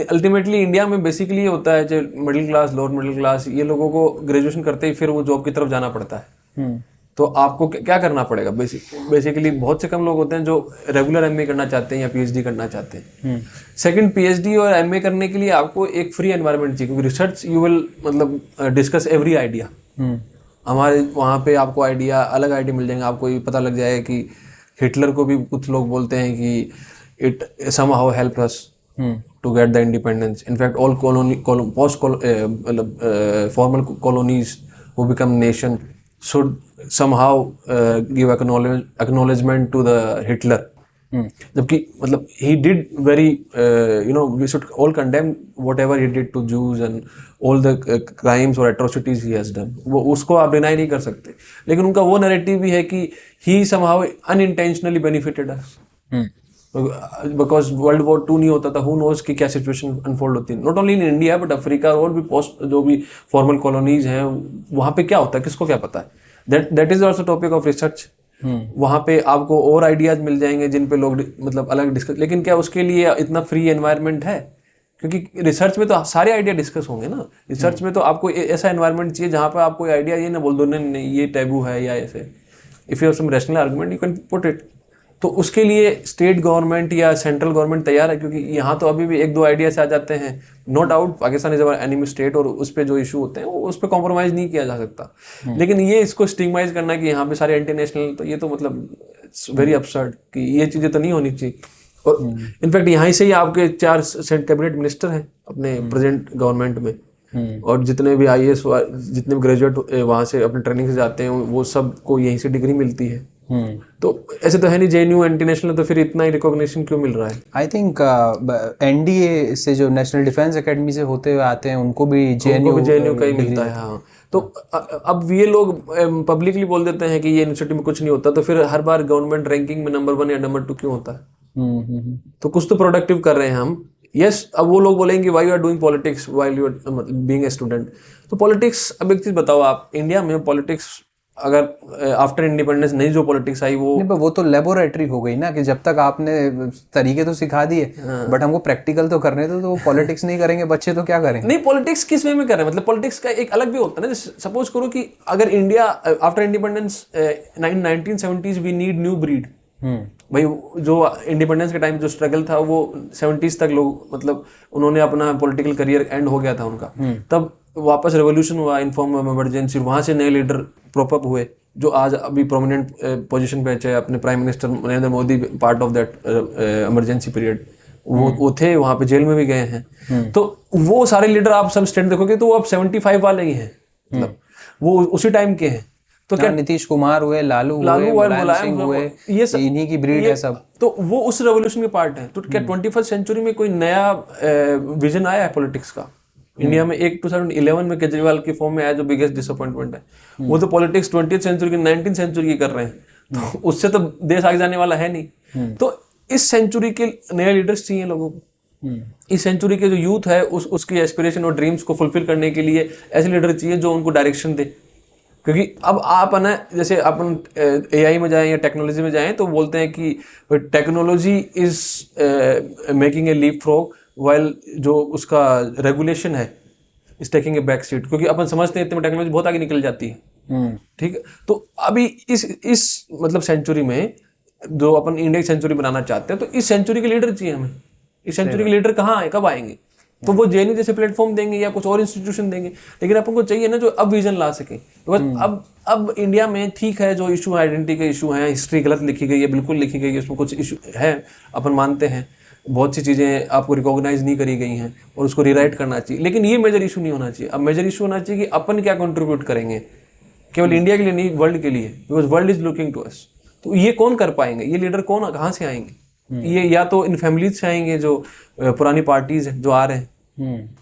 अल्टीमेटली इंडिया में बेसिकली ये होता है जो middle class, lower middle class, ये लोगों को ग्रेजुएशन करते ही फिर वो जॉब की तरफ जाना पड़ता है। तो आपको क्या करना पड़ेगा? बेसिकली बहुत से कम लोग होते हैं जो रेगुलर एमए करना चाहते हैं या पीएचडी करना चाहते हैं। सेकंड, पीएचडी और एमए करने के लिए आपको एक फ्री एनवायरनमेंट चाहिए, क्योंकि रिसर्च यू विल मतलब डिस्कस एवरी आइडिया। हमारे वहाँ पे आपको आइडिया, अलग आइडिया मिल जाएंगे। आपको ये पता लग जाएगा कि हिटलर को भी कुछ लोग बोलते हैं कि it somehow help us to get the independence. In fact all formal colonies who become nation should somehow give acknowledgement to the Hitler. जबकि मतलब he did very we should all condemn whatever he did to Jews and all the crimes or atrocities he has done. वो उसको आप deny नहीं कर सकते, लेकिन उनका वो नैरेटिव भी है कि he somehow unintentionally benefited us. Because world war 2 नहीं होता था, हु नोज कि क्या सिचुएशन अनफोल्ड होती है, not only in India but Africa और भी पोस्ट जो भी फॉर्मल कॉलोनीज हैं वहाँ पे क्या होता है किसको क्या पता है। That is also topic of research. वहाँ पे आपको और आइडियाज मिल जाएंगे जिन पे लोग मतलब अलग डिस्कस, लेकिन क्या उसके लिए इतना फ्री एनवायरनमेंट है? क्योंकि रिसर्च में तो सारे आइडिया डिस्कस होंगे ना। रिसर्च में तो आपको ऐसा एनवायरनमेंट चाहिए जहाँ पे आप कोई आइडिया ये ना बोल दो नहीं ये टैबू है या ऐसे, if you have some rational argument you can put it. तो उसके लिए स्टेट गवर्नमेंट या सेंट्रल गवर्नमेंट तैयार है, क्योंकि यहाँ तो अभी भी 1-2 आइडियाज आ जाते हैं। No doubt Pakistan is our enemy state और उस पर जो इशू होते हैं वो उस पर कॉम्प्रोमाइज़ नहीं किया जा सकता, लेकिन ये इसको स्टिग्माइज करना कि यहाँ पे सारे एंटी नेशनल, तो ये तो मतलब वेरी अपसर्ड कि ये चीज़ें तो नहीं होनी चाहिए। और इनफैक्ट यहाँ से ही आपके 4 कैबिनेट मिनिस्टर हैं अपने प्रेजेंट गवर्नमेंट में, और जितने भी IAS जितने भी ग्रेजुएट वहाँ से अपने ट्रेनिंग से जाते हैं वो सबको यहीं से डिग्री मिलती है। तो ऐसे तो है नहीं जेएनयू इंटरनेशनल, तो फिर इतना ही रिकॉग्निशन क्यों मिल रहा है? आई थिंक एनडीए से जो नेशनल डिफेंस एकेडमी से होते हुए आते हैं उनको भी जेएनयू का ही मिलता है। हाँ, तो अब ये लोग पब्लिकली बोल देते हैं कि ये यूनिवर्सिटी में कुछ नहीं होता, तो फिर हर बार गवर्नमेंट रैंकिंग में नंबर 1 या नंबर 2 क्यों होता है? तो कुछ तो प्रोडक्टिव कर रहे हैं हम। यस, अब वो लोग बोलेंगे why you are doing politics while you are being a student. तो पॉलिटिक्स, अब एक चीज बताओ आप, इंडिया में पॉलिटिक्स अगर आफ्टर इंडिपेंडेंस नहीं जो पॉलिटिक्स आई वो तो लेबोरेटरी हो गई ना, कि जब तक आपने तरीके तो सिखा दिए बट हमको प्रैक्टिकल तो करने दो, तो पॉलिटिक्स नहीं करेंगे बच्चे तो क्या करेंगे? नहीं, पॉलिटिक्स किस वे में कर रहे हैं? मतलब पॉलिटिक्स का एक अलग भी होता है ना। सपोज करो कि अगर India after independence 1970s we need new breed. भाई जो इंडिपेंडेंस के टाइम जो स्ट्रगल था वो 70s तक लोग मतलब उन्होंने अपना पॉलिटिकल करियर एंड हो गया था उनका, तब वापस रेवोल्यूशन हुआ इन फॉर्म ऑफ इमरजेंसी, वहां से नए लीडर प्रॉप अप हुए जो आज अभी प्रोमिनेंट पोजीशन पे है। अपने prime minister Narendra Modi part of that emergency period वो थे, वहां पे जेल में भी गए हैं। तो वो सारे लीडर आप सब स्टेट देखोगे तो वो अब 75 वाले ही हैं, मतलब वो उसी टाइम के हैं। तो क्या नीतीश कुमार हुए, लालू हुए, मुलायम सिंह हुए, ये इन्हीं की ब्रीड है सब। तो वो उस रेवोल्यूशन के पार्ट हैं। तो क्या 21st सेंचुरी में कोई नया विजन आया है पॉलिटिक्स का? इंडिया में एक 2011 में केजरीवाल की फॉर्म में आया जो बिगेस्ट डिसअपॉइंटमेंट है। वो तो पॉलिटिक्स 20th सेंचुरी की 19th सेंचुरी की कर रहे हैं, तो उससे तो देश आगे जाने वाला है नहीं। तो इस सेंचुरी के नए लीडर्स चाहिए लोगों को। इस सेंचुरी के जो यूथ है उसकी एस्पिरेशन और ड्रीम्स को फुलफिल करने के लिए ऐसे लीडर चाहिए जो उनको डायरेक्शन दे। क्योंकि अब आप है ना, जैसे अपन AI में जाएं या टेक्नोलॉजी में जाएं तो बोलते हैं कि technology is making a leap frog while जो उसका रेगुलेशन है is taking a back seat. क्योंकि अपन समझते हैं इतने में टेक्नोलॉजी बहुत आगे निकल जाती है, ठीक है। तो अभी इस मतलब सेंचुरी में जो अपन इंडिया की सेंचुरी बनाना चाहते हैं, तो इस सेंचुरी के लीडर चाहिए हमें। इस सेंचुरी के लीडर कहाँ आए, कब आएंगे? तो वो जेएनयू जैसे प्लेटफॉर्म देंगे या कुछ और इंस्टीट्यूशन देंगे, लेकिन अपन को चाहिए ना जो अब विजन ला सके। अब इंडिया में ठीक है जो इशू है, आइडेंटिटी के इशू हैं, हिस्ट्री गलत लिखी गई है, बिल्कुल लिखी गई है, उसमें कुछ इशू है, अपन मानते हैं। बहुत सी चीज़ें आपको रिकॉग्नाइज नहीं करी गई हैं और उसको रीराइट करना चाहिए, लेकिन ये मेजर इशू नहीं होना चाहिए। अब मेजर इशू होना चाहिए कि अपन क्या कंट्रीब्यूट करेंगे, केवल इंडिया के लिए नहीं, वर्ल्ड के लिए, because world is looking to us. तो ये कौन कर पाएंगे? ये लीडर कौन, कहाँ से आएंगे? ये या तो इन फैमिलीज से आएंगे जो पुरानी पार्टीज हैं जो आ रहे हैं,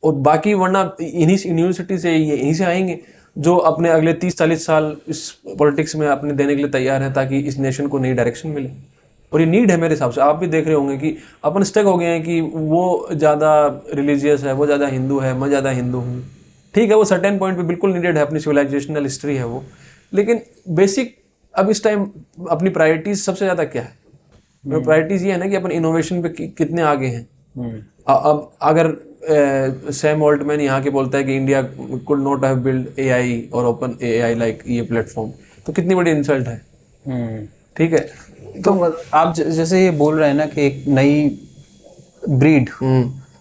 और बाकी वरना इन्हीं यूनिवर्सिटी से, यहीं से आएंगे जो अपने अगले 30-40 साल इस पॉलिटिक्स में अपने देने के लिए तैयार हैं ताकि इस नेशन को नई डायरेक्शन मिले। और ये नीड है मेरे हिसाब से। आप भी देख रहे होंगे कि अपन स्टक हो गए हैं कि वो ज़्यादा रिलीजियस है, वो ज़्यादा हिंदू है, मैं ज़्यादा हिंदू हूँ। ठीक है, वो सर्टेन पॉइंट पे बिल्कुल नीडेड है, अपनी सिविलाइजेशनल हिस्ट्री है वो, लेकिन बेसिक अब इस टाइम अपनी प्रायोरिटीज सबसे ज़्यादा क्या है? प्रायोरिटीज ये है ना कि अपन इनोवेशन पे कितने आगे हैं। अब अगर सैम ऑल्टमैन यहाँ के बोलता है कि India could not have build AI और ओपन एआई लाइक ये प्लेटफॉर्म, तो कितनी बड़ी इंसल्ट है। ठीक है, तो आप जैसे ये बोल रहे हैं ना कि एक नई ब्रीड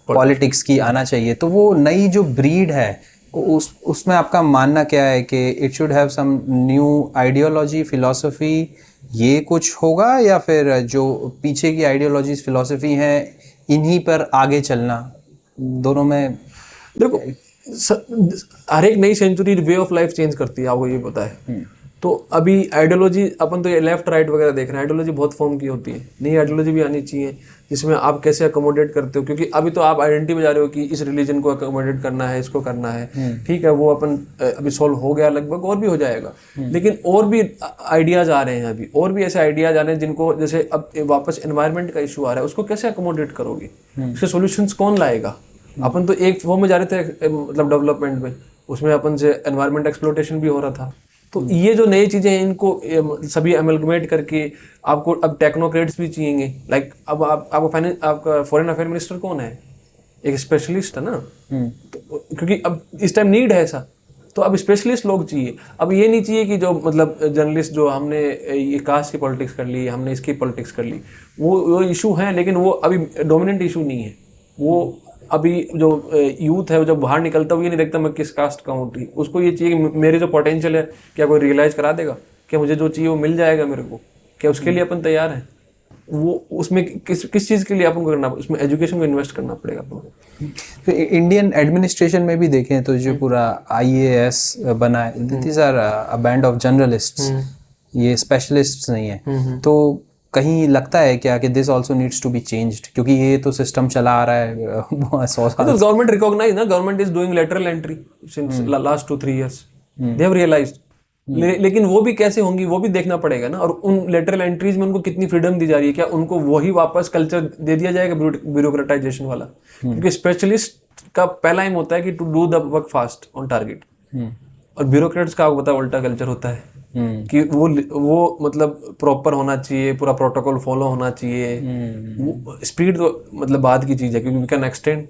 पॉलिटिक्स की आना चाहिए, तो वो नई जो ब्रीड है उसमें आपका मानना क्या है कि it should have some new ideology, philosophy, ये कुछ होगा, या फिर जो पीछे की आइडियोलॉजीज फिलॉसफी हैं इन्हीं पर आगे चलना? दोनों में देखो, हर एक नई century way of life change करती है, आपको ये पता है। तो अभी आइडियोलॉजी, अपन तो ये लेफ्ट राइट वगैरह देख रहे हैं, आइडियोलॉजी बहुत फॉर्म की होती है, नई आइडियोलॉजी भी आनी चाहिए जिसमें आप कैसे अकोमोडेट करते हो, क्योंकि अभी तो आप आइडेंटिटी में जा रहे हो कि इस रिलीजन को अकोमोडेट करना है, इसको करना है। ठीक है, वो अपन अभी सॉल्व हो गया लगभग, और भी हो जाएगा, लेकिन और भी आइडियाज आ रहे हैं अभी, और भी ऐसे आइडियाज आ रहे हैं जिनको, जैसे अब वापस एनवायरनमेंट का इशू आ रहा है, उसको कैसे अकोमोडेट करोगे, उसके सोल्यूशंस कौन लाएगा? अपन तो एक फॉर्म में जा रहे थे, मतलब डेवलपमेंट में, उसमें अपन से एनवायरनमेंट एक्सप्लोटेशन भी हो रहा था। तो ये जो नई चीजें हैं, इनको सभी अमेलगमेट करके आपको अब टेक्नोक्रेट्स भी चाहिए। लाइक अब आपका फॉरेन अफेयर मिनिस्टर कौन है? एक स्पेशलिस्ट है ना। तो क्योंकि अब इस टाइम नीड है ऐसा, तो अब स्पेशलिस्ट लोग चाहिए। अब ये नहीं चाहिए कि जो मतलब जर्नलिस्ट, जो हमने ये कास्ट की पॉलिटिक्स कर ली, हमने इसकी पॉलिटिक्स कर ली, वो इशू है, लेकिन वो अभी डोमिनेंट इशू नहीं है। वो अभी जो यूथ है, वो जब बाहर निकलता है, वो ये नहीं देखता मैं किस कास्ट का हूँ, उसको ये चाहिए कि मेरे जो पोटेंशियल है, क्या कोई रियलाइज करा देगा? क्या मुझे जो चाहिए वो मिल जाएगा मेरे को? क्या उसके लिए अपन तैयार हैं? वो उसमें किस चीज़ के लिए अपन को करना, उसमें एजुकेशन को इन्वेस्ट करना पड़ेगा अपन को। तो इंडियन एडमिनिस्ट्रेशन में भी देखें तो जो पूरा IAS बना है, these are a band of journalists, ये स्पेशलिस्ट्स नहीं है। तो कहीं लगता है क्या कि this also needs to be changed, क्योंकि ये तो सिस्टम चला आ रहा है 100 साल। तो गवर्नमेंट रिकॉग्नाइज ना, government is doing lateral entry since last 2-3 years, they have realised. लेकिन वो भी कैसे होंगी, वो भी देखना पड़ेगा ना। और उन लेटरल एंट्रीज में उनको कितनी फ्रीडम दी जा रही है? क्या उनको वही वापस कल्चर दे दिया जाएगा ब्यूरोक्रेटाइजेशन वाला? क्योंकि स्पेशलिस्ट का पहला एम होता है कि to do the work fast on target, और ब्यूरोक्रेट्स का आपको पता है उल्टा कल्चर होता है कि वो मतलब प्रॉपर होना चाहिए, पूरा प्रोटोकॉल फॉलो होना चाहिए। वो स्पीड तो मतलब बाद की चीज़ है, क्योंकि वी कैन एक्सटेंड,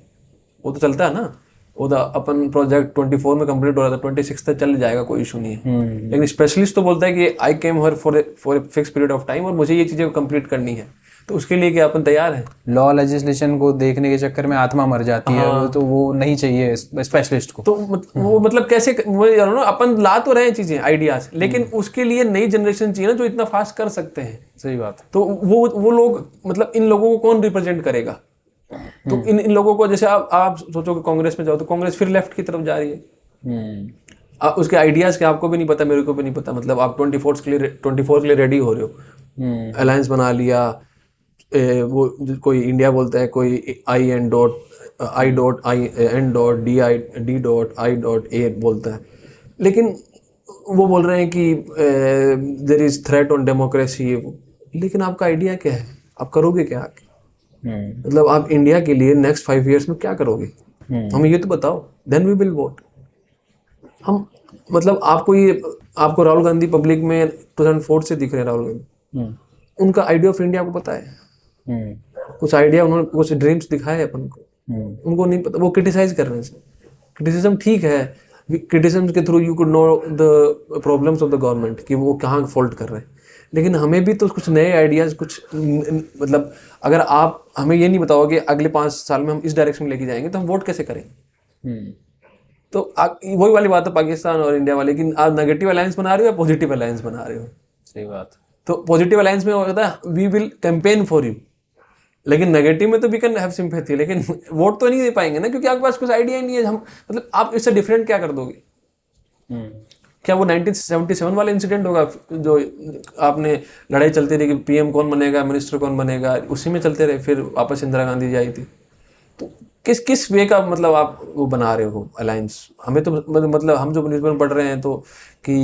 वो तो चलता है ना। वो तो अपन प्रोजेक्ट 24 में कंप्लीट हो रहा था, 26 तक चल जाएगा, कोई इशू नहीं है। लेकिन स्पेशलिस्ट तो बोलता है कि I came here for a fix period of time, और मुझे ये चीज़ें कंप्लीट करनी है। तो उसके लिए क्या अपन तैयार हैं? लॉ लेजिस्लेशन को देखने के चक्कर में आत्मा मर जाती है। तो वो नहीं चाहिए स्पेशलिस्ट को। तो वो मतलब कैसे, वो ना अपन ला तो रहे हैं चीजें, आइडियाज, लेकिन उसके लिए नई जनरेशन चाहिए ना, जो इतना फास्ट कर सकते हैं। सही बात। तो वो लोग, मतलब इन लोगों को कौन रिप्रेजेंट करेगा? तो इन लोगों को, जैसे आप सोचो कि कांग्रेस में जाओ, तो कांग्रेस फिर लेफ्ट की तरफ जा रही है। उसके आइडियाज के आपको भी नहीं पता, मेरे को भी नहीं पता। मतलब आप 24 के लिए रेडी हो रहे हो, अलायंस बना लिया। वो कोई इंडिया बोलता है, कोई I.N. D.I.A बोलता है, लेकिन वो बोल रहे हैं कि there is threat on democracy. लेकिन आपका आइडिया क्या है? आप करोगे क्या आगे? मतलब आप इंडिया के लिए नेक्स्ट 5 years में क्या करोगे? हमें ये तो बताओ, देन वी विल वोट। हम मतलब आपको राहुल गांधी पब्लिक में 2004 से दिख रहे हैं। राहुल गांधी, उनका आइडिया ऑफ इंडिया आपको पता है? कुछ आइडिया, उन्होंने कुछ ड्रीम्स दिखाए अपन को, उनको नहीं पता। वो क्रिटिसाइज कर रहे हैं। क्रिटिसिज्म ठीक है, क्रिटिसिज्म के through you could know the problems of the government, कि वो कहाँ फॉल्ट कर रहे हैं। लेकिन हमें भी तो कुछ नए आइडियाज, कुछ मतलब अगर आप हमें ये नहीं बताओगे अगले 5 साल में हम इस डायरेक्शन में लेके जाएंगे, तो हम वोट कैसे करें? तो वही वाली बात है पाकिस्तान और इंडिया वाली, कि आप नेगेटिव अलायंस बना रहे हो या पॉजिटिव अलायंस बना रहे हो? सही बात। तो पॉजिटिव अलायंस में होता है we will campaign for you, लेकिन नेगेटिव में तो वी कैन हैव सिंपैथी, लेकिन वोट तो नहीं दे पाएंगे ना, क्योंकि आपके पास कुछ आइडिया ही नहीं है। हम मतलब आप इससे डिफरेंट क्या कर दोगे? क्या वो 1977 वाला इंसिडेंट होगा जो आपने लड़ाई चलती रही कि PM कौन बनेगा, मिनिस्टर कौन बनेगा, उसी में चलते रहे, फिर वापस इंदिरा गांधी जी आई थी। तो किस वे का मतलब आप वो बना रहे हो अलायंस? हमें तो मतलब हम जो न्यूज़पेपर पढ़ रहे हैं तो कि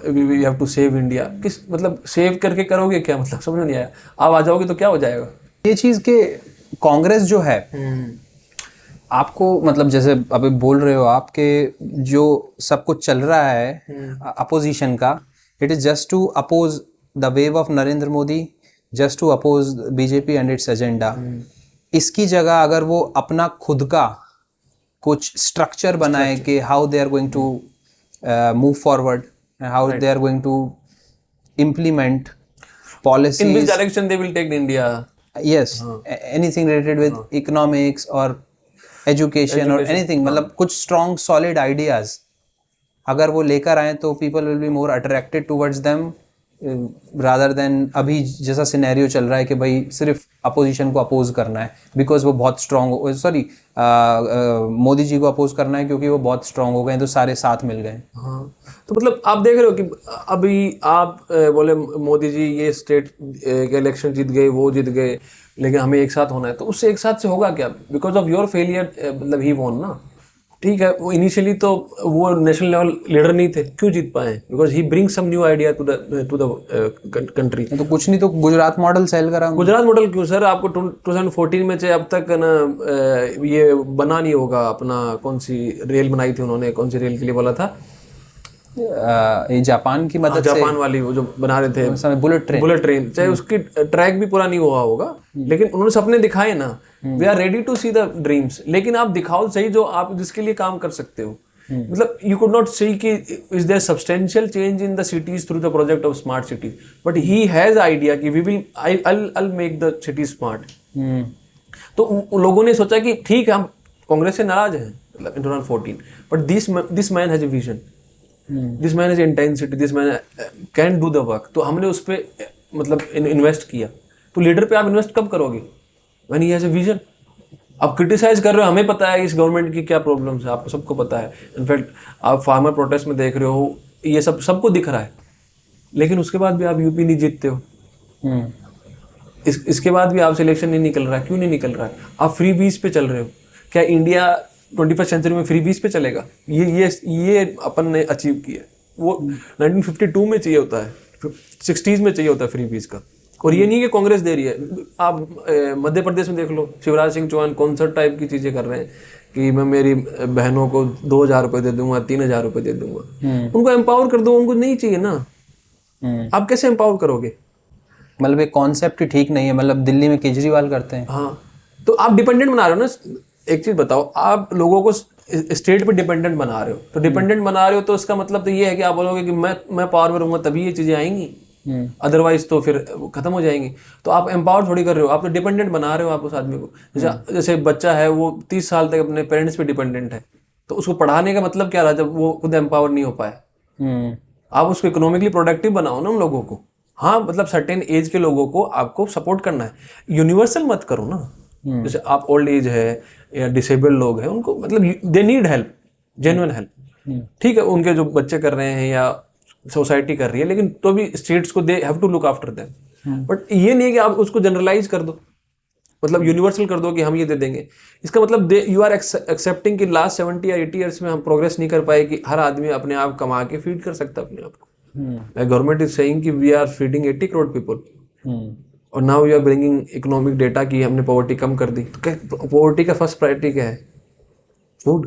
we have to save India, किस मतलब सेव करके करोगे क्या? मतलब समझ में नहीं आया। आप आ जाओगे तो क्या हो जाएगा? ये चीज़ के कांग्रेस जो है आपको मतलब जैसे अभी बोल रहे हो आपके जो सब कुछ चल रहा है अपोजिशन का, it is just to oppose the wave of Narendra Modi, just to oppose BJP and its agenda. इसकी जगह अगर वो अपना खुद का कुछ स्ट्रक्चर बनाए कि how they are going to move forward, how they are going to implement policy, in which direction they will take India, yes anything related with economics और एजुकेशन और एनीथिंग, मतलब कुछ स्ट्रॉन्ग सॉलिड आइडियाज अगर वो लेकर आए तो people will be more attracted towards them rather than अभी जैसा सिनेरियो चल रहा है कि भाई सिर्फ अपोजिशन को अपोज करना है बिकॉज वो बहुत स्ट्रॉन्ग, सॉरी मोदी जी को अपोज करना है क्योंकि वो बहुत स्ट्रॉन्ग हो गए तो सारे साथ मिल गए। हाँ, तो मतलब आप देख रहे हो कि अभी आप बोले मोदी जी ये स्टेट के इलेक्शन जीत गए, वो जीत गए, लेकिन हमें एक साथ होना है, तो उससे एक साथ से होगा क्या? बिकॉज ऑफ योर फेलियर मतलब ही वॉन ना। ठीक है, वो इनिशियली तो वो नेशनल लेवल लीडर नहीं थे, क्यों जीत पाए? Because he bring some new idea to the country. तो कुछ नहीं तो गुजरात मॉडल सेल करा। गुजरात मॉडल क्यों सर? आपको 2014 में चाहे अब तक ना ये बना नहीं होगा अपना, कौन सी रेल बनाई थी उन्होंने, कौन सी रेल के लिए बोला था? ये जापान की मदद से, जापान वाली वो जो बना रहे थे बुलेट ट्रेन, चाहे उसकी ट्रैक भी पूरा नहीं हुआ होगा, लेकिन उन्होंने सपने दिखाए ना। We are ready to see the dreams, लेकिन आप दिखाओ सही जो आप जिसके लिए काम कर सकते हो। मतलब यू कुड नॉट सी कि is there substantial change in the cities through the project of smart cities, but he has idea कि we will I make the city smart. तो लोगों ने सोचा कि ठीक है, हम कांग्रेस से नाराज हैं मतलब इन 2014, but this man has a vision, this man has intensity, this man can do the work. तो हमने उस पर मतलब इन्वेस्ट किया। तो लीडर पे आप इन्वेस्ट कब करोगे? When he has a vision. आप क्रिटिसाइज कर रहे हो, हमें पता है इस गवर्नमेंट की क्या प्रॉब्लम्स है, आपको सबको पता है। इनफैक्ट आप फार्मर प्रोटेस्ट में देख रहे हो, ये सब सबको दिख रहा है, लेकिन उसके बाद भी आप यूपी नहीं जीतते हो। इसके बाद भी आपसे इलेक्शन नहीं निकल रहा है। क्यों नहीं निकल रहा है? आप फ्री बीज पे चल रहे हो। क्या इंडिया 21st सेंचुरी में फ्री बीज पे चलेगा? ये अपन ने अचीव किया। वो 1952 में चाहिए होता है, 60s में चाहिए होता है फ्री बीज का। और ये नहीं कि कांग्रेस दे रही है। आप मध्य प्रदेश में देख लो, शिवराज सिंह चौहान कॉन्सर्ट टाइप की चीजें कर रहे हैं कि मैं मेरी बहनों को 2000 रुपये दे दूंगा, 3000 रुपये दे दूंगा। उनको एम्पावर कर दो, उनको नहीं चाहिए ना। आप कैसे एम्पावर करोगे? मतलब ये कॉन्सेप्ट ही ठीक नहीं है। मतलब दिल्ली में केजरीवाल करते हैं। हाँ, तो आप डिपेंडेंट बना रहे हो ना। एक चीज बताओ, आप लोगों को स्टेट पे डिपेंडेंट बना रहे हो, तो डिपेंडेंट बना रहे हो तो इसका मतलब तो ये है कि आप बोलोगे कि मैं पावर में रहूंगा तभी ये चीजें आएंगी, अदरवाइज तो फिर खत्म हो जाएंगी। तो आप एम्पावर थोड़ी कर रहे हो, आप तो डिपेंडेंट बना रहे हो आप उस आदमी को। जैसे बच्चा है वो 30 साल तक अपने पेरेंट्स पे डिपेंडेंट है, तो उसको पढ़ाने का मतलब क्या रहा जब वो खुद एम्पावर नहीं हो पाया? आप उसको इकोनॉमिकली प्रोडक्टिव बनाओ ना उन लोगों को। हाँ, मतलब सर्टेन एज के लोगों को आपको सपोर्ट करना है, यूनिवर्सल मत करो ना। जैसे आप ओल्ड एज है या डिसेबल्ड लोग हैं, उनको मतलब they need help, genuine help. ठीक है, उनके जो बच्चे कर रहे हैं या सोसाइटी कर रही है, लेकिन तो भी स्टेट्स को they have to look after them. But ये नहीं है कि आप उसको जनरलाइज कर दो, मतलब यूनिवर्सल कर दो कि हम ये दे देंगे। इसका मतलब यू आर एक्सेप्टिंग कि लास्ट 70 या 80 ईयर्स में हम प्रोग्रेस नहीं कर पाए कि हर आदमी अपने आप कमा के फीड कर सकता है अपने आप को। गवर्नमेंट इज सेइंग कि we are feeding 80 crore people, और now you are bringing economic data कि हमने पॉवर्टी कम कर दी। तो पॉवर्टी का फर्स्ट प्रायोरिटी क्या है? फूड।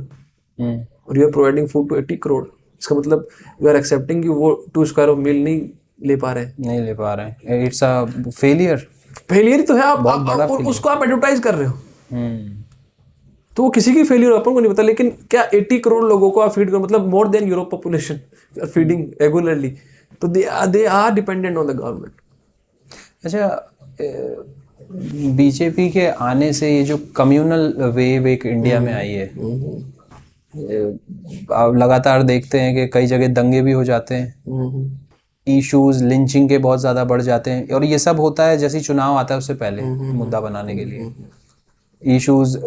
और you are providing food to 80 crore. इसका मतलब यू आर एक्सेप्टिंग कि वो 2 स्क्वायर ऑफ मील नहीं ले पा रहे हैं। It's a failure. फेलियर तो है। आप उसको आप एडवर्टाइज कर रहे हो, तो वो किसी की फेलियर अपन को नहीं पता। लेकिन क्या 80 करोड़ लोगों को आप फीड करो, मतलब more than Europe population feeding regularly, तो they are dependent on the government. अच्छा, बीजेपी के आने से ये जो कम्युनल वेव एक इंडिया में आई है, आप लगातार देखते हैं कि कई जगह दंगे भी हो जाते हैं, इश्यूज लिंचिंग के बहुत ज़्यादा बढ़ जाते हैं, और ये सब होता है जैसे चुनाव आता है उससे पहले मुद्दा बनाने के लिए। इश्यूज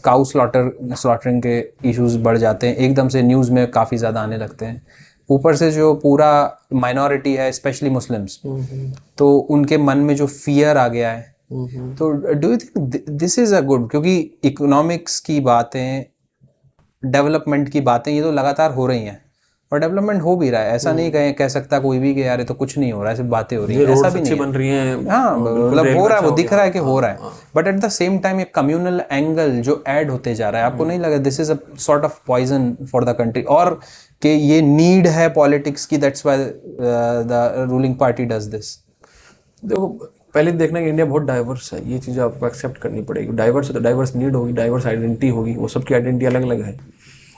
काउ स्लॉटरिंग के इश्यूज बढ़ जाते हैं, एकदम से न्यूज़ में काफ़ी ज़्यादा आने लगते हैं। ऊपर से जो पूरा माइनॉरिटी है, स्पेशली मुस्लिम्स, तो उनके मन में जो फियर आ गया है तो do you think this is a good, क्योंकि इकोनॉमिक्स की बातें, डेवलपमेंट की बातें ये तो लगातार हो रही हैं और डेवलपमेंट हो भी रहा है, ऐसा नहीं कह सकता कोई भी कि यार ये तो कुछ नहीं हो रहा है, सिर्फ बातें हो रही हैं, ऐसा भी नहीं बन रही हैं, हाँ मतलब हो रहा है, वो दिख रहा है कि हो रहा है, but at the same time एक कम्युनल एंगल जो ऐड होते जा रहा है, आपको नहीं लगा this is a sort of poison for the country, और कि ये नीड है पॉलिटिक्स की, that's why the ruling party does this? देखो, पहले देखना कि इंडिया बहुत डाइवर्स है, ये चीज़ आपको एक्सेप्ट करनी पड़ेगी। डाइवर्स है तो डाइवर्स नीड होगी, डाइवर्स आइडेंटिटी होगी, वो सबकी आइडेंटिटी अलग अलग है।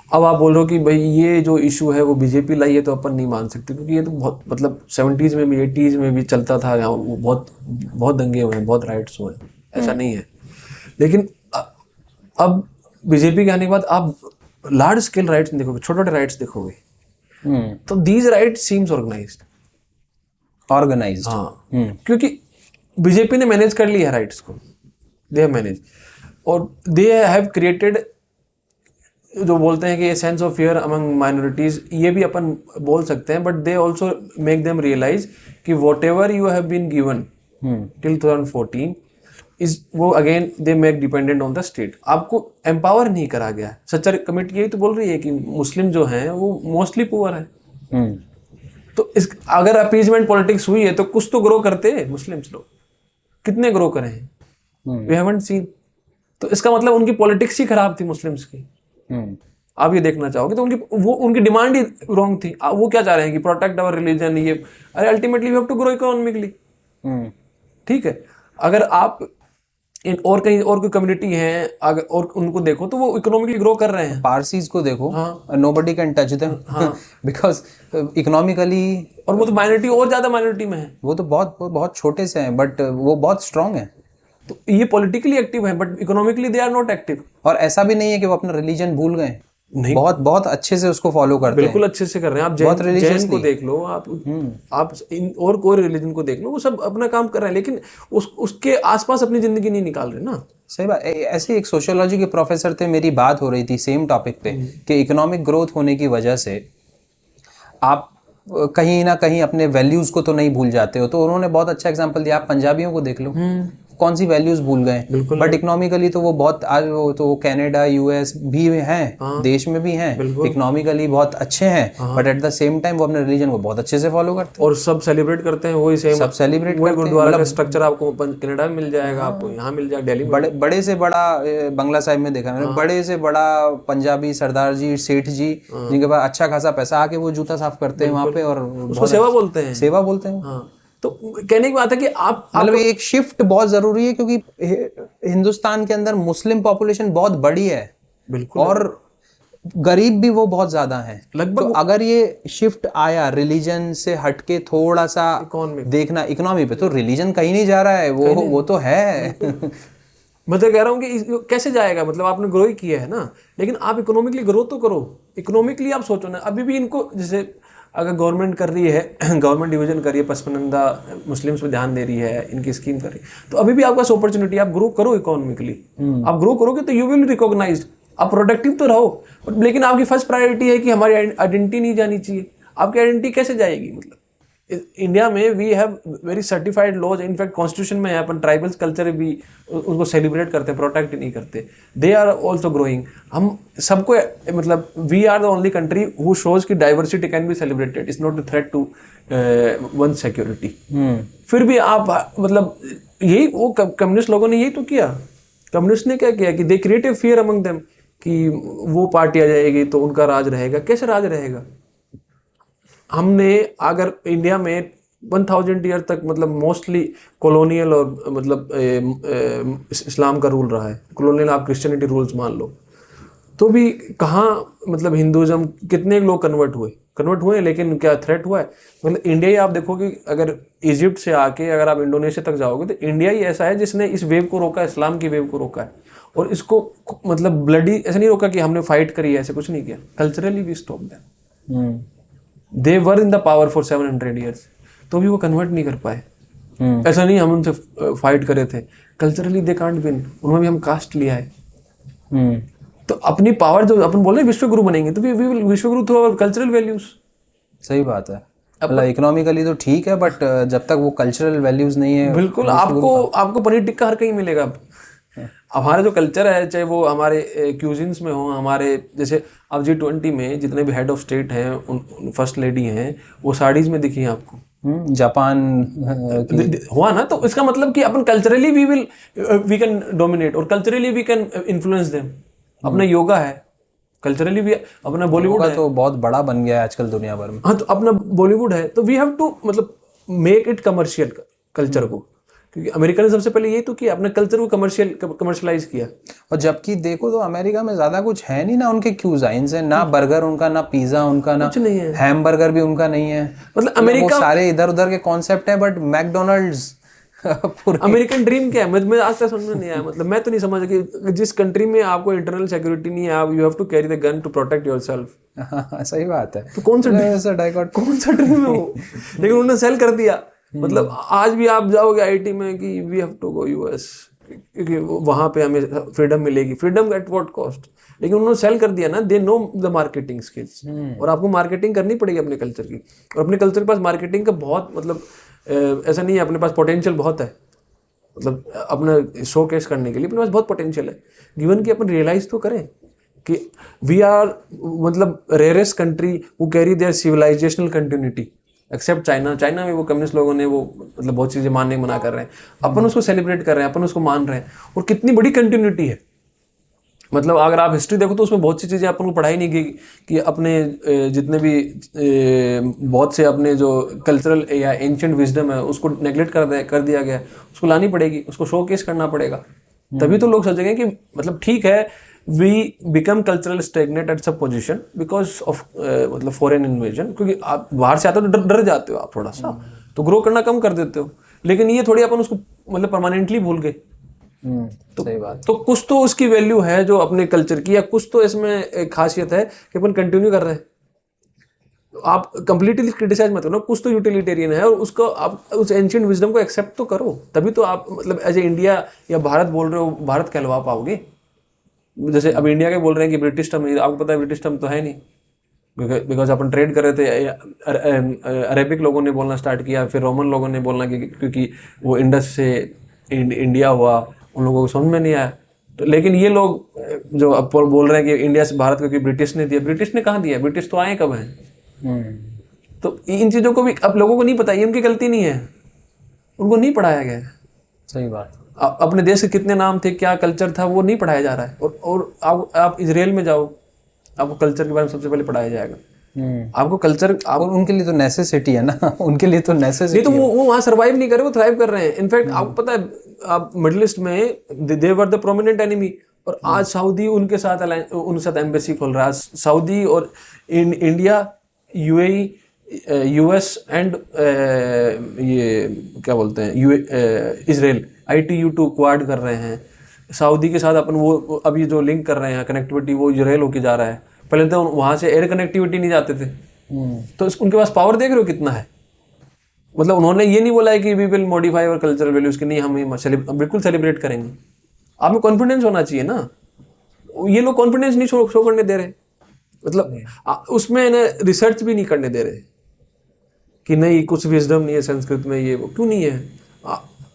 अब आप बोल रहे हो कि भाई ये जो इशू है वो बीजेपी लाई है, तो अपन नहीं मान सकते, क्योंकि ये तो बहुत मतलब 70s में भी 80s में भी चलता था, यहाँ वो बहुत बहुत दंगे हुए हैं, बहुत राइट्स हुए हैं, ऐसा नहीं है। लेकिन अब बीजेपी के आने के बाद आप लार्ज स्केल राइट्स नहीं देखोगे, छोटे छोटे राइट्स देखोगे, तो दीज राइट सीम्स ऑर्गेनाइज्ड। हाँ, क्योंकि बीजेपी ने मैनेज कर लिया है राइट्स को, दे हैव मैनेज, और दे हैव क्रिएटेड, जो बोलते हैं कि ये sense of fear among minorities, ये भी अपन बोल सकते हैं, but they also make them realise कि whatever you have been given till 2014 is, वो again they make dependent on the state. आपको एम्पावर नहीं करा गया है। सच्चर कमेटी यही तो बोल रही है कि मुस्लिम जो हैं वो मोस्टली पुअर है, तो इस अगर अपीजमेंट पॉलिटिक्स हुई है तो कुछ तो ग्रो करते हैं मुस्लिम्स लोग, कितने ग्रो करे हैं, वी हैवंट सीन। तो इसका मतलब उनकी पॉलिटिक्स ही खराब थी मुस्लिम्स की। आप ये देखना चाहोगे तो उनकी डिमांड ही रॉन्ग थी। वो क्या चाह रहे हैं कि प्रोटेक्ट आवर रिलीजन, ये, अरे ultimately we have to grow economically. ठीक है, अगर आप और कहीं और कोई कम्युनिटी है अगर और उनको देखो तो वो इकोनॉमिकली ग्रो कर रहे हैं। पारसीज को देखो, nobody can touch them because economically, और वो तो माइनॉरिटी और ज्यादा माइनॉरिटी में है, वो तो बहुत बहुत छोटे से हैं, बट वो बहुत स्ट्रांग है। तो ये पॉलिटिकली एक्टिव है but economically they are not active. और ऐसा भी नहीं है कि वो अपना रिलीजन भूल गए, नहीं, बहुत बहुत अच्छे से उसको फॉलो करते हैं, बिल्कुल अच्छे से कर रहे हैं। आप जैन को देख लो, आप और कोई रिलीजन को देख लो, वो सब अपना काम कर रहे हैं, लेकिन उसके आसपास अपनी जिंदगी नहीं निकाल रहे ना। सही बात। ऐसे एक सोशियोलॉजी के प्रोफेसर थे, मेरी बात हो रही थी सेम टॉपिक पे कि इकोनॉमिक ग्रोथ होने की वजह से आप कहीं ना कहीं अपने वैल्यूज को तो नहीं भूल जाते हो, तो उन्होंने बहुत अच्छा एग्जांपल दिया, आप पंजाबियों को देख लो, कौन सी वैल्यूज भूल गए, बट इकोनॉमिकली तो वो बहुत आज वो तो कनाडा यूएस भी हैं, देश में भी हैं, इकोनॉमिकली बहुत अच्छे हैं, but at the same time वो अपने रिलीजन को बहुत अच्छे से फॉलो करते हैं और सब सेलिब्रेट करते हैं, वही सेम सब सेलिब्रेट करते हैं। गुरुद्वारा का स्ट्रक्चर आपको कनाडा में मिल जाएगा, आपको यहाँ मिल जाएगा, दिल्ली में बड़े से बड़ा बंगला साहिब में देखा मैंने, बड़े से बड़ा पंजाबी सरदार जी, सेठ जी, जिनके पास अच्छा खासा पैसा, आके वो जूता साफ करते हैं वहाँ पे और उसको सेवा बोलते हैं, सेवा बोलते हैं। तो कहने की बात है कि आप मतलब एक शिफ्ट बहुत जरूरी है, क्योंकि हिंदुस्तान के अंदर मुस्लिम पॉपुलेशन बहुत बड़ी है, बिल्कुल, और गरीब भी वो बहुत ज्यादा है लगभग। तो अगर ये शिफ्ट आया रिलीजन से हटके थोड़ा सा देखना इकोनॉमी पे, तो रिलीजन कहीं नहीं जा रहा है, वो तो है मैं तो कह रहा हूँ कि कैसे जाएगा, मतलब आपने ग्रो ही किया है ना, लेकिन आप इकोनॉमिकली ग्रो तो करो। इकोनॉमिकली आप सोचो ना, अभी भी इनको जैसे अगर गवर्नमेंट कर रही है, गवर्नमेंट डिवीजन कर रही है, पसमानदा मुस्लिम्स पे ध्यान दे रही है, इनकी स्कीम कर रही है, तो अभी भी आपके पास अपॉर्चुनिटी, आप ग्रो करो इकोनॉमिकली। आप ग्रो करोगे तो यू विल रिकॉग्नाइज्ड, आप प्रोडक्टिव तो रहो, लेकिन आपकी फर्स्ट प्रायोरिटी है कि हमारी आइडेंटिटी नहीं जानी चाहिए। आपकी आइडेंटिटी कैसे जाएगी? मतलब इंडिया में we have very certified laws, in fact constitution में है, अपन ट्राइबल्स कल्चर भी उसको सेलिब्रेट करते हैं, प्रोटेक्ट नहीं करते। They are also growing. हम सबको मतलब we are the only country who shows कि diversity can be celebrated, it's not a threat to one security. फिर भी आप मतलब यही वो कम्युनिस्ट लोगों ने यही तो किया। कम्युनिस्ट ने क्या किया कि they create a fear among them कि वो पार्टी आ जाएगी तो उनका राज रहेगा। कैसे राज रहेगा? हमने अगर इंडिया में 1000 ईयर तक मतलब मोस्टली कॉलोनियल और मतलब इस्लाम का रूल रहा है, कॉलोनियल आप क्रिश्चियनिटी रूल्स मान लो, तो भी कहाँ मतलब हिंदुज़म कितने लोग कन्वर्ट हुए, लेकिन क्या थ्रेट हुआ है? मतलब इंडिया ही आप देखो कि अगर इजिप्ट से आके अगर आप इंडोनेशिया तक जाओगे तो इंडिया ही ऐसा है जिसने इस वेव को रोका, इस्लाम की वेव को रोका है। और इसको मतलब ब्लडी ऐसे नहीं रोका कि हमने फाइट करी है, ऐसे कुछ नहीं किया। Culturally we stop them. They were in the power for 700 years, तो भी वो कन्वर्ट नहीं कर पाए। ऐसा नहीं हम उनसे फाइट करे थे, कल्चरली दे कांट विन, उन्होंने भी हम कास्ट लिया है। तो अपनी पावर जो अपन बोल रहे हैं विश्व गुरु बनेंगे, तो वी विल विश्व गुरु थ्रू आवर कल्चरल वैल्यूज। सही बात है। मतलब इकोनॉमिकली तो ठीक है, बट जब तक वो कल्चरल वैल्यूज नहीं है। बिल्कुल, आपको पनीर टिक्का हर कहीं मिलेगा। हमारा जो कल्चर है, चाहे वो हमारे क्यूजिन्स में हो, हमारे जैसे अब G20 में जितने भी हेड ऑफ स्टेट हैं, उन फर्स्ट लेडी हैं, वो साड़ीज में दिखी हैं आपको। जापान हुआ ना, तो इसका मतलब कि अपन कल्चरली वी कैन डोमिनेट और culturally we can influence them. अपना योगा है, कल्चरली भी अपना बॉलीवुड है, तो बहुत बड़ा बन गया है आजकल दुनिया भर में। हाँ, तो अपना बॉलीवुड है, तो वी हैव टू मतलब मेक इट कमर्शियल कल्चर को, क्योंकि अमेरिका ने सबसे पहले ये तो किया, अपने कल्चर को कमर्शलाइज किया। और जबकि देखो तो अमेरिका में ज्यादा कुछ है नहीं ना, उनके क्यूजाइंस है ना, बर्गर उनका, ना पिज्जा उनका, ना कुछ नहीं है, हैमबर्गर भी उनका नहीं है। मतलब अमेरिका सारे इधर उधर के कॉन्सेप्ट है, बट मैकडोनल्ड्स अमेरिकन ड्रीम क्या है, मैं आज तक समझ में नहीं आया। मतलब मैं तो नहीं समझ कि जिस कंट्री में आपको इंटरनल सिक्योरिटी नहीं है, आप you have to carry the gun to protect yourself. सही बात है। तो कौन सा ड्रीम है वो? लेकिन उन्होंने सेल कर दिया। मतलब आज भी आप जाओगे आईटी में कि we have to go US, क्योंकि वहां पे हमें फ्रीडम मिलेगी। Freedom at what cost? लेकिन उन्होंने सेल कर दिया ना, they know the marketing skills. और आपको मार्केटिंग करनी पड़ेगी अपने कल्चर की, और अपने कल्चर के पास मार्केटिंग का बहुत मतलब ऐसा नहीं है, अपने पास पोटेंशियल बहुत है, मतलब अपना शो केस करने के लिए अपने पास बहुत पोटेंशियल है। गिवन कि अपन रियलाइज तो करें कि वी आर मतलब rarest country who carry their civilisational continuity accept China. China में वो कम्युनिस्ट लोगों ने वो मतलब बहुत चीज़ें मानने मना कर रहे हैं, अपन उसको सेलिब्रेट कर रहे हैं, अपन उसको मान रहे हैं। और कितनी बड़ी कंटिन्यूटी है, मतलब अगर आप हिस्ट्री देखो तो उसमें बहुत सी चीज़ें अपन को पढ़ाई नहीं गई कि अपने जितने भी बहुत से अपने जो कल्चरल या एंशिएंट विजडम है उसको नेग्लेक्ट कर दिया गया। उसको लानी पड़ेगी, उसको शोकेस करना पड़ेगा, तभी तो लोग सोचेंगे कि मतलब ठीक है, we become cultural stagnant at sub position because of मतलब फॉरेन इन्वेजन। क्योंकि आप बाहर से आते हो तो डर जाते हो आप थोड़ा सा, तो ग्रो करना कम कर देते हो। लेकिन ये थोड़ी अपन उसको मतलब परमानेंटली भूल गए। सही बात। तो कुछ तो उसकी वैल्यू है जो अपने कल्चर की, या कुछ तो इसमें एक खासियत है कि अपन कंटिन्यू कर रहे हैं। आप कंप्लीटली क्रिटिसाइज मत करो, कुछ तो यूटिलिटेरियन है, और उसको आप उस एंशिएंट विजडम को एक्सेप्ट तो करो, तभी तो आप मतलब एज ए इंडिया या भारत बोल रहे हो, भारत कहलवा पाओगे। जैसे अब इंडिया के बोल रहे हैं कि ब्रिटिश टर्म, आपको पता है ब्रिटिश टर्म तो है नहीं, बिकॉज अपन ट्रेड कर रहे थे। अरेबिक लोगों ने बोलना स्टार्ट किया, फिर रोमन लोगों ने बोलना, क्योंकि वो इंडस से इंडिया हुआ, उन लोगों को समझ में नहीं आया। तो लेकिन ये लोग जो अब बोल रहे हैं कि इंडिया से भारत को कि ब्रिटिश ने दिया, ब्रिटिश ने कहाँ दिया? ब्रिटिश तो आए कब हैं? तो इन चीज़ों को भी अब लोगों को नहीं पता, ये उनकी गलती नहीं है, उनको नहीं पढ़ाया गया है। सही बात। अपने देश के कितने नाम थे, क्या कल्चर था, वो नहीं पढ़ाया जा रहा है। और आप इजराइल में जाओ, आपको कल्चर के बारे में सबसे पहले पढ़ाया जाएगा। आपको कल्चर, और उनके लिए तो नेसेसिटी है ना उनके लिए तो नेसेसिटी नहीं, तो वो वहाँ सरवाइव नहीं करे, वो थ्राइव कर रहे हैं। इनफैक्ट आपको पता है, आप मिडिल ईस्ट में दे वर द प्रोमिनेंट एनिमी, और आज सऊदी उनके साथ एम्बेसी खोल रहा है। सऊदी और इंडिया, यूएई, यूएस एंड ये क्या बोलते हैं इजराइल, ITU2 क्वाड कर रहे हैं। सऊदी के साथ अपन वो अभी जो लिंक कर रहे हैं कनेक्टिविटी, वो इजराइल होके जा रहा है। पहले तो वहाँ से एयर कनेक्टिविटी नहीं जाते थे। तो उनके पास पावर देख रहे हो कितना है। मतलब उन्होंने ये नहीं बोला है कि we will modify our cultural values, कि नहीं हम बिल्कुल सेलिब्रेट करेंगे। आप में कॉन्फिडेंस होना चाहिए ना, ये लोग कॉन्फिडेंस नहीं शो करने दे रहे। मतलब उसमें ना रिसर्च भी नहीं करने दे रहे कि नहीं कुछ विजडम नहीं है संस्कृत में, ये वो क्यों नहीं है।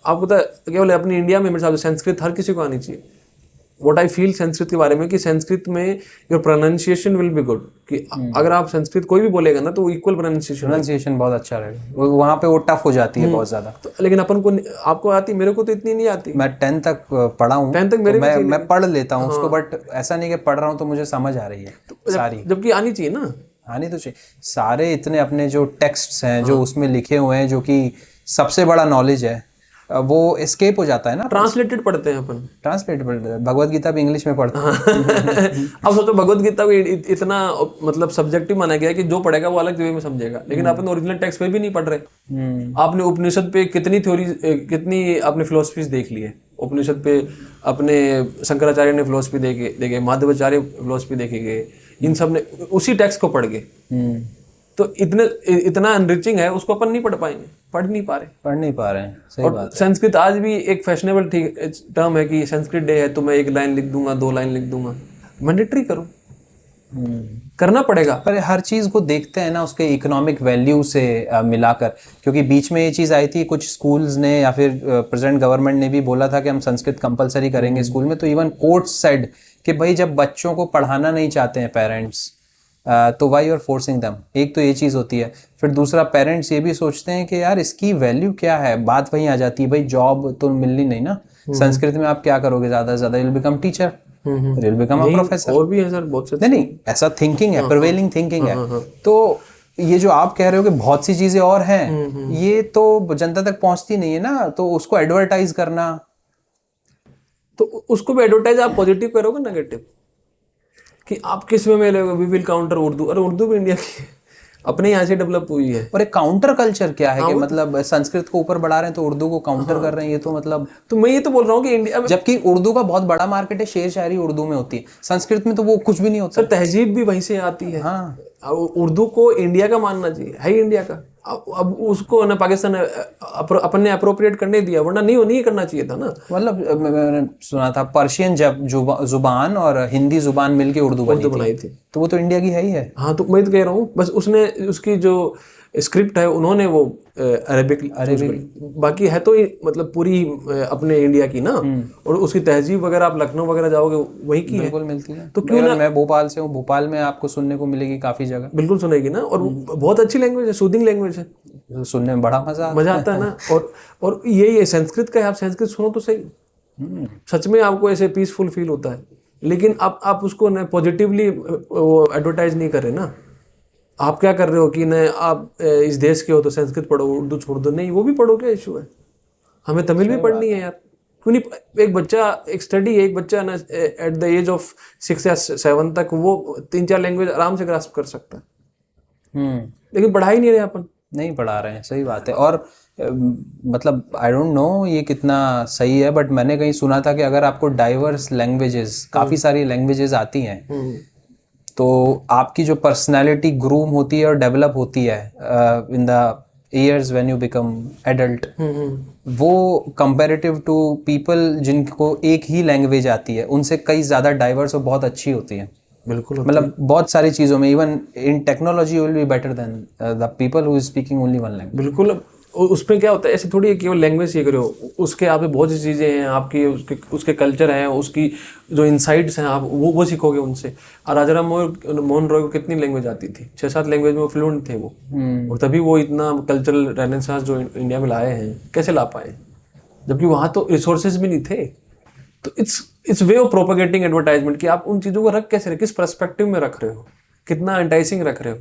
आपको पता है केवल अपनी इंडिया में मेरे हिसाब से संस्कृत हर किसी को आनी चाहिए। व्हाट आई फील संस्कृत के बारे में, कि संस्कृत में your pronunciation will be good. कि अगर आप संस्कृत कोई भी बोलेगा ना, तो वो इक्वल प्रोनाउंसिएशन बहुत अच्छा रहेगा। वहाँ पे वो टफ हो जाती है बहुत ज्यादा। तो लेकिन अपन को, आपको आती, मेरे को तो इतनी नहीं आती। मैं 10 तक पढ़ा हूँ, 10 तक मेरे तो मैं पढ़ लेता हूँ उसको, बट ऐसा नहीं कि पढ़ रहा हूँ तो मुझे समझ आ रही है सारी, जबकि आनी चाहिए ना। आनी तो चाहिए। सारे इतने अपने जो टेक्स्ट्स हैं जो उसमें लिखे हुए हैं, जो कि सबसे बड़ा नॉलेज है, वो एस्केप हो जाता है ना। ट्रांसलेटेड पढ़ते हैं अपन, ट्रांसलेटेड पढ़ते हैं। भगवत गीता भी इंग्लिश में पढ़ते हैं। अब सोचो भगवत गीता को इतना मतलब सब्जेक्टिव माना गया कि जो पढ़ेगा वो अलग वे में समझेगा, लेकिन अपन ओरिजिनल टेक्स्ट पे भी नहीं पढ़ रहे। आपने उपनिषद पे कितनी थ्योरी, कितनी आपने फिलोसफीज देख ली है। उपनिषद पे अपने शंकराचार्य ने फिलोसफी देखे, माधवाचार्य फिलोसफी देखे गए, इन सब ने उसी टेक्स्ट को पढ़ गए। तो इतना एनरिचिंग है, उसको अपन नहीं पढ़ पाएंगे, पढ़ नहीं पा रहे हैं। सही बात है। संस्कृत आज भी एक फैशनेबल टर्म है कि संस्कृत डे है तो मैं 1 लाइन लिख दूंगा, 2 लाइन लिख दूंगा। मैंडेटरी करो, करना पड़ेगा। पर हर चीज को देखते हैं ना उसके इकोनॉमिक वैल्यू से मिलाकर, क्योंकि बीच में ये चीज आई थी, कुछ स्कूल्स ने या फिर प्रेजेंट गवर्नमेंट ने भी बोला था कि हम संस्कृत कंपलसरी करेंगे स्कूल में, तो इवन कोर्ट्स सेड कि भाई जब बच्चों को पढ़ाना नहीं चाहते हैं पेरेंट्स, तो why you are forcing them. एक तो ये चीज़ होती है, फिर दूसरा पेरेंट्स ये भी सोचते हैं कि यार इसकी वैल्यू क्या है। बात वहीं आ जाती है, भाई जॉब तो मिलनी नहीं ना, संस्कृत में आप क्या करोगे, ज़्यादा से ज़्यादा you will become teacher, you will become a professor. और भी है सर बहुत से। नहीं ऐसा थिंकिंग है, प्रिवेलिंग थिंकिंग है। तो ये जो आप कह रहे हो कि बहुत सी चीज़ें और हैं, ये तो जनता तक पहुंचती नहीं है ना, तो उसको एडवर्टाइज करना, तो उसको भी एडवर्टाइज आप पॉजिटिव करोगे नेगेटिव, कि आप किस में लोगे, वी विल काउंटर उर्दू। अरे उर्दू भी इंडिया की अपने यहाँ से डेवलप हुई है। और एक काउंटर कल्चर क्या है कि मतलब संस्कृत को ऊपर बढ़ा रहे हैं तो उर्दू को काउंटर कर रहे हैं, ये तो मतलब। तो मैं ये तो बोल रहा हूँ कि इंडिया, जबकि उर्दू का बहुत बड़ा मार्केट है, शेर शायरी उर्दू में होती है, संस्कृत में तो वो कुछ भी नहीं होता। सर तहजीब भी वहीं से आती है। हाँ, उर्दू को इंडिया का मानना चाहिए, है ही इंडिया का। अब उसको ना पाकिस्तान ने अपन ने अप्रोप्रिएट करने दिया, वरना नहीं करना चाहिए था ना। मतलब मैंने सुना था पर्शियन जुबान और हिंदी जुबान मिलके उर्दू बनाई थी, तो वो तो इंडिया की है ही है। हाँ, तो मैं तो कह रहा हूँ बस उसने उसकी जो स्क्रिप्ट है उन्होंने वो अरेबिक, बाकी है तो मतलब पूरी अपने इंडिया की ना। और उसकी तहजीब वगैरह आप लखनऊ वगैरह जाओगे वही की बिल्कुल मिलती है। तो क्यों ना, मैं भोपाल से हूँ, भोपाल में आपको सुनने को मिलेगी काफी जगह, बिल्कुल सुनेगी ना। और बहुत अच्छी लैंग्वेज है, सूदिंग लैंग्वेज है, सुनने में बड़ा मजा आता है ना। और यही है संस्कृत का है, आप संस्कृत सुनो तो सही, सच में आपको ऐसे पीसफुल फील होता है। लेकिन आप उसको ना पॉजिटिवली एडवर्टाइज नहीं कर रहे ना। आप क्या कर रहे हो कि न आप इस देश के हो तो संस्कृत पढ़ो, उर्दू छोड़ दो। नहीं, वो भी पढ़ो, क्या इशू है? हमें तमिल भी पढ़नी है यार, क्यों नहीं? एक बच्चा, एक स्टडी है, एक बच्चा ना एट द एज ऑफ 6 या 7 तक वो 3-4 लैंग्वेज आराम से ग्रास्प कर सकता है। लेकिन पढ़ा ही नहीं रहे, अपन नहीं पढ़ा रहे हैं, सही बात है। और मतलब आई डोंट नो ये कितना सही है, बट मैंने कहीं सुना था कि अगर आपको डाइवर्स लैंग्वेजेस, काफ़ी सारी लैंग्वेजेस आती हैं, तो आपकी जो पर्सनालिटी ग्रूम होती है और डेवलप होती है in the years when you become adult, वो कंपैरेटिव टू पीपल जिनको एक ही लैंग्वेज आती है, उनसे कई ज़्यादा डाइवर्स और बहुत अच्छी होती है। बिल्कुल, मतलब बहुत सारी चीज़ों में, even in technology you will be better than the people who is speaking only one language. बिल्कुल। उसमें क्या होता है, ऐसे थोड़ी है केवल लैंग्वेज सीख रहे हो, उसके आप बहुत सी चीज़ें हैं आपकी, उसके कल्चर हैं, उसकी जो इनसाइट्स हैं, आप वो सीखोगे उनसे। और राजा मोहन रॉय को कितनी लैंग्वेज आती थी? 6-7 लैंग्वेज में वो फ्लुएंट थे वो। और तभी वो इतना कल्चरल रेनेसांस जो इंडिया में लाए हैं, कैसे ला पाए? जबकि वहाँ तो रिसोर्सेज भी नहीं थे। तो it's way of propagating advertisement कि आप उन चीज़ों को रख कैसे रहे, किस पर्सपेक्टिव में रख रहे हो, कितना एंटाइसिंग रख रहे हो।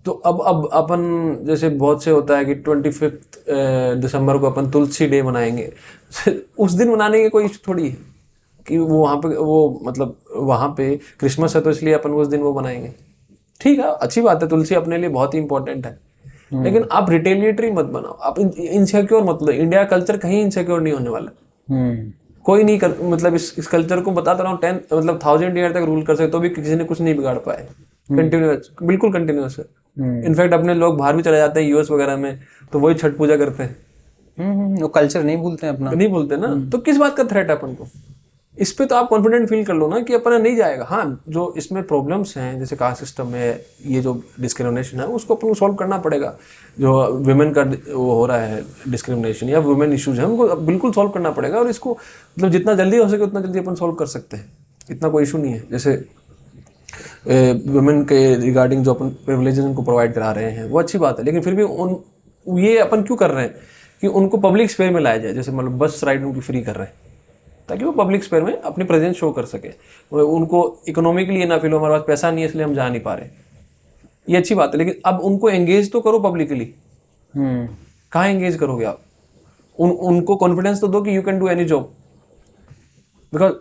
तो अब अपन जैसे बहुत से होता है कि 25 दिसंबर को अपन तुलसी डे मनाएंगे उस दिन मनाने की कोई थोड़ी है कि वो वहाँ पे, वो मतलब वहाँ पे क्रिसमस है तो इसलिए अपन उस दिन वो मनाएंगे। ठीक है, अच्छी बात है, तुलसी अपने लिए बहुत ही इंपॉर्टेंट है। लेकिन आप रिटेलिएटरी मत बनाओ, आप इनसिक्योर मत लो। इंडिया कल्चर कहीं इनसिक्योर नहीं होने वाला। कोई नहीं कर, मतलब इस कल्चर को बताता रहा हूँ 10 मतलब 1000 ईयर तक रूल कर सकते तो भी किसी ने कुछ नहीं बिगाड़ पाए। कंटिन्यूस, बिल्कुल कंटिन्यूस है। इनफैक्ट अपने लोग बाहर भी चले जाते हैं यूएस वगैरह में, तो वही छठ पूजा करते हैं। वो कल्चर नहीं भूलते हैं अपना, नहीं भूलते ना। तो किस बात का थ्रेट है अपन को? इस पे तो आप कॉन्फिडेंट फील कर लो ना कि अपन नहीं जाएगा। हाँ, जो इसमें प्रॉब्लम्स हैं जैसे कास्ट सिस्टम में ये जो डिस्क्रिमिनेशन है उसको अपन को सॉल्व करना पड़ेगा। जो वुमेन का वो हो रहा है डिस्क्रिमिनेशन या वुमेन इश्यूज हैं, उनको बिल्कुल सॉल्व करना पड़ेगा। और इसको मतलब जितना जल्दी हो सके उतना जल्दी अपन सॉल्व कर सकते हैं, इतना कोई इशू नहीं है। जैसे वुमेन के रिगार्डिंग जो अपन प्रिविलेजेस उनको प्रोवाइड करा रहे हैं वो अच्छी बात है, लेकिन फिर भी ये अपन क्यों कर रहे हैं कि उनको पब्लिक स्पेयर में लाया जाए। जैसे मतलब बस राइड उनकी फ्री कर रहे हैं ताकि वो पब्लिक स्पेयर में अपनी प्रेजेंस शो कर सके, उनको इकोनॉमिकली ना फील हो हमारे पास पैसा नहीं है इसलिए हम जा नहीं पा रहे। ये अच्छी बात है, लेकिन अब उनको एंगेज तो करो पब्लिकली। कहाँ एंगेज करोगे आप? उनको कॉन्फिडेंस तो दो कि you can do any job. Because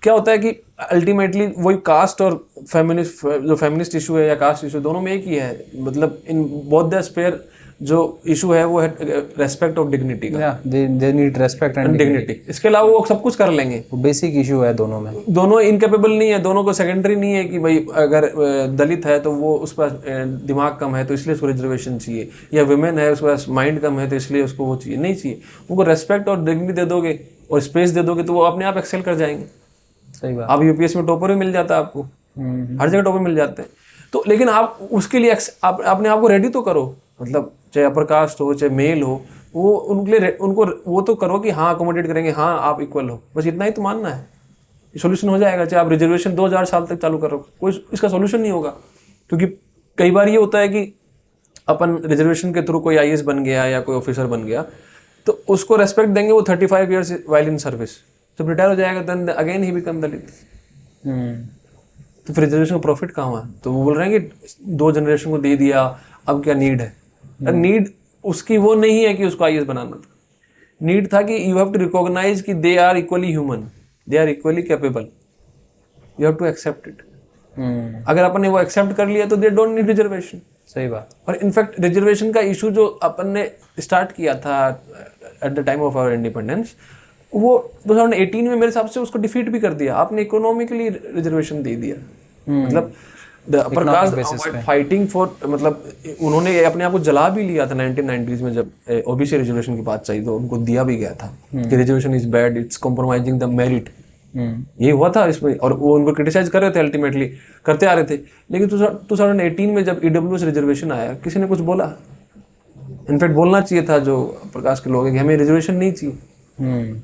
क्या होता है कि अल्टीमेटली वही कास्ट और फेमिनिस्ट इशू है या कास्ट इशू, दोनों में एक ही है। मतलब इन बोथ द स्पेयर जो इशू है वो है रेस्पेक्ट ऑफ डिग्निटी का। They need respect and dignity. इसके अलावा वो सब कुछ कर लेंगे। बेसिक इशू है दोनों में। दोनों इनकेपेबल नहीं है, दोनों को सेकेंडरी नहीं है कि भाई अगर दलित है तो वो उस पर दिमाग कम है तो इसलिए उसको रिजर्वेशन चाहिए, या वुमेन है उसके पास माइंड कम है तो इसलिए उसको वो चाहिए। नहीं चाहिए, उनको रेस्पेक्ट और डिग्निटी दे दोगे और स्पेस दे दोगे तो वो अपने आप एक्सेल कर जाएंगे। सही बात। अब यूपीएससी में टॉपर भी मिल जाता है आपको, हर जगह टॉपर मिल जाते हैं। तो लेकिन आप उसके लिए आप अपने आप को रेडी तो करो, मतलब चाहे अपर कास्ट हो चाहे मेल हो, वो उनके लिए उनको वो तो करो कि हाँ अकोमोडेट करेंगे, हाँ आप इक्वल हो, बस इतना ही तो मानना है, सोल्यूशन हो जाएगा। चाहे आप रिजर्वेशन 2000 साल तक चालू करो, कोई इसका सोल्यूशन नहीं होगा। क्योंकि कई बार ये होता है कि अपन रिजर्वेशन के थ्रू कोई आईएएस बन गया या कोई ऑफिसर बन गया, तो उसको रेस्पेक्ट देंगे वो 35 ईयर्स वाइल इन सर्विस, जब रिटायर हो जाएगा देन अगेन ही बिकम दलित। तो फिर रिजर्वेशन का प्रॉफिट कहाँ हुआ? तो वो बोल रहे हैं कि 2 जनरेशन को दे दिया, अब क्या नीड है? नीड उसकी वो नहीं है कि उसको आईएएस बनाना था, नीड था कि यू हैव टू रिकॉग्नाइज कि they are equally human, they are equally capable, you have to accept it. अगर अपन ने वो एक्सेप्ट कर लिया तो दे डोंट नीड रिजर्वेशन। सही बात। और इनफैक्ट रिजर्वेशन का इशू जो अपन ने स्टार्ट किया था at the time of our independence, वो 2018 में मेरे हिसाब से उसको डिफीट भी कर दिया। आपने इकोनॉमिकली रिजर्वेशन दे दिया, मतलब the upper caste fighting for, मतलब उन्होंने अपने आप को जला भी लिया था 1990s में, जब ओबीसी रिजर्वेशन की बात चाहिए तो उनको दिया भी गया था कि reservation is bad, it's compromising the merit. ये हुआ था इसमें, और वो उनको क्रिटिसाइज कर रहे थे, अल्टीमेटली करते आ रहे थे। लेकिन 2018 में जब ईडब्ल्यूएस रिजर्वेशन आया, किसी ने कुछ बोला? इनफैक्ट बोलना चाहिए था जो प्रकाश के लोग हैं कि हमें रिजर्वेशन नहीं चाहिए।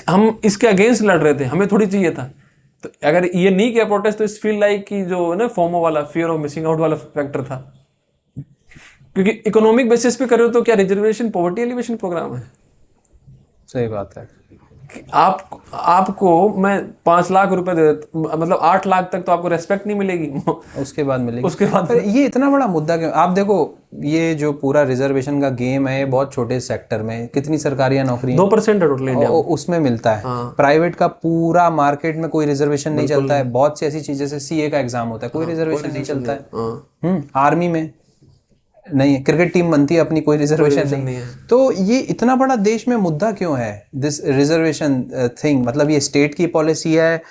हम इसके अगेंस्ट लड़ रहे थे, हमें थोड़ी चाहिए था। तो अगर ये नहीं किया प्रोटेस्ट, तो इस फील लाइक कि जो है ना फोमो वाला, फियर ऑफ मिसिंग आउट वाला फैक्टर था। क्योंकि इकोनॉमिक बेसिस पे कर रहे हो तो क्या रिजर्वेशन पॉवर्टी एलिवेशन प्रोग्राम है? सही बात है। आपको मैं 5 लाख रुपए दे, मतलब 8 लाख तक तो आपको रेस्पेक्ट नहीं मिलेगी, उसके बाद मिलेगी। उसके बाद पर ये इतना बड़ा मुद्दा क्यों? आप देखो, ये जो पूरा रिजर्वेशन का गेम है, ये बहुत छोटे सेक्टर में, कितनी सरकारी नौकरी 2% है टोटल इंडिया में, उसमें मिलता है। प्राइवेट का पूरा मार्केट में कोई रिजर्वेशन नहीं चलता है। बहुत सी ऐसी चीजें, जैसे सीए का एग्जाम होता है, कोई रिजर्वेशन नहीं चलता है। आर्मी में नहीं है, क्रिकेट टीम बनती है अपनी, कोई रिजर्वेशन नहीं है। तो ये इतना बड़ा देश में मुद्दा क्यों है दिस रिजर्वेशन थिंग? मतलब ये स्टेट की पॉलिसी है,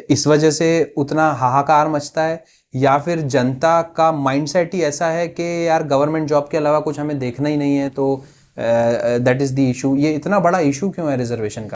इस वजह से उतना हाहाकार मचता है, या फिर जनता का माइंडसेट ही ऐसा है कि यार गवर्नमेंट जॉब के अलावा कुछ हमें देखना ही नहीं है, तो दैट इज द इशू? ये इतना बड़ा इशू क्यों है रिजर्वेशन का?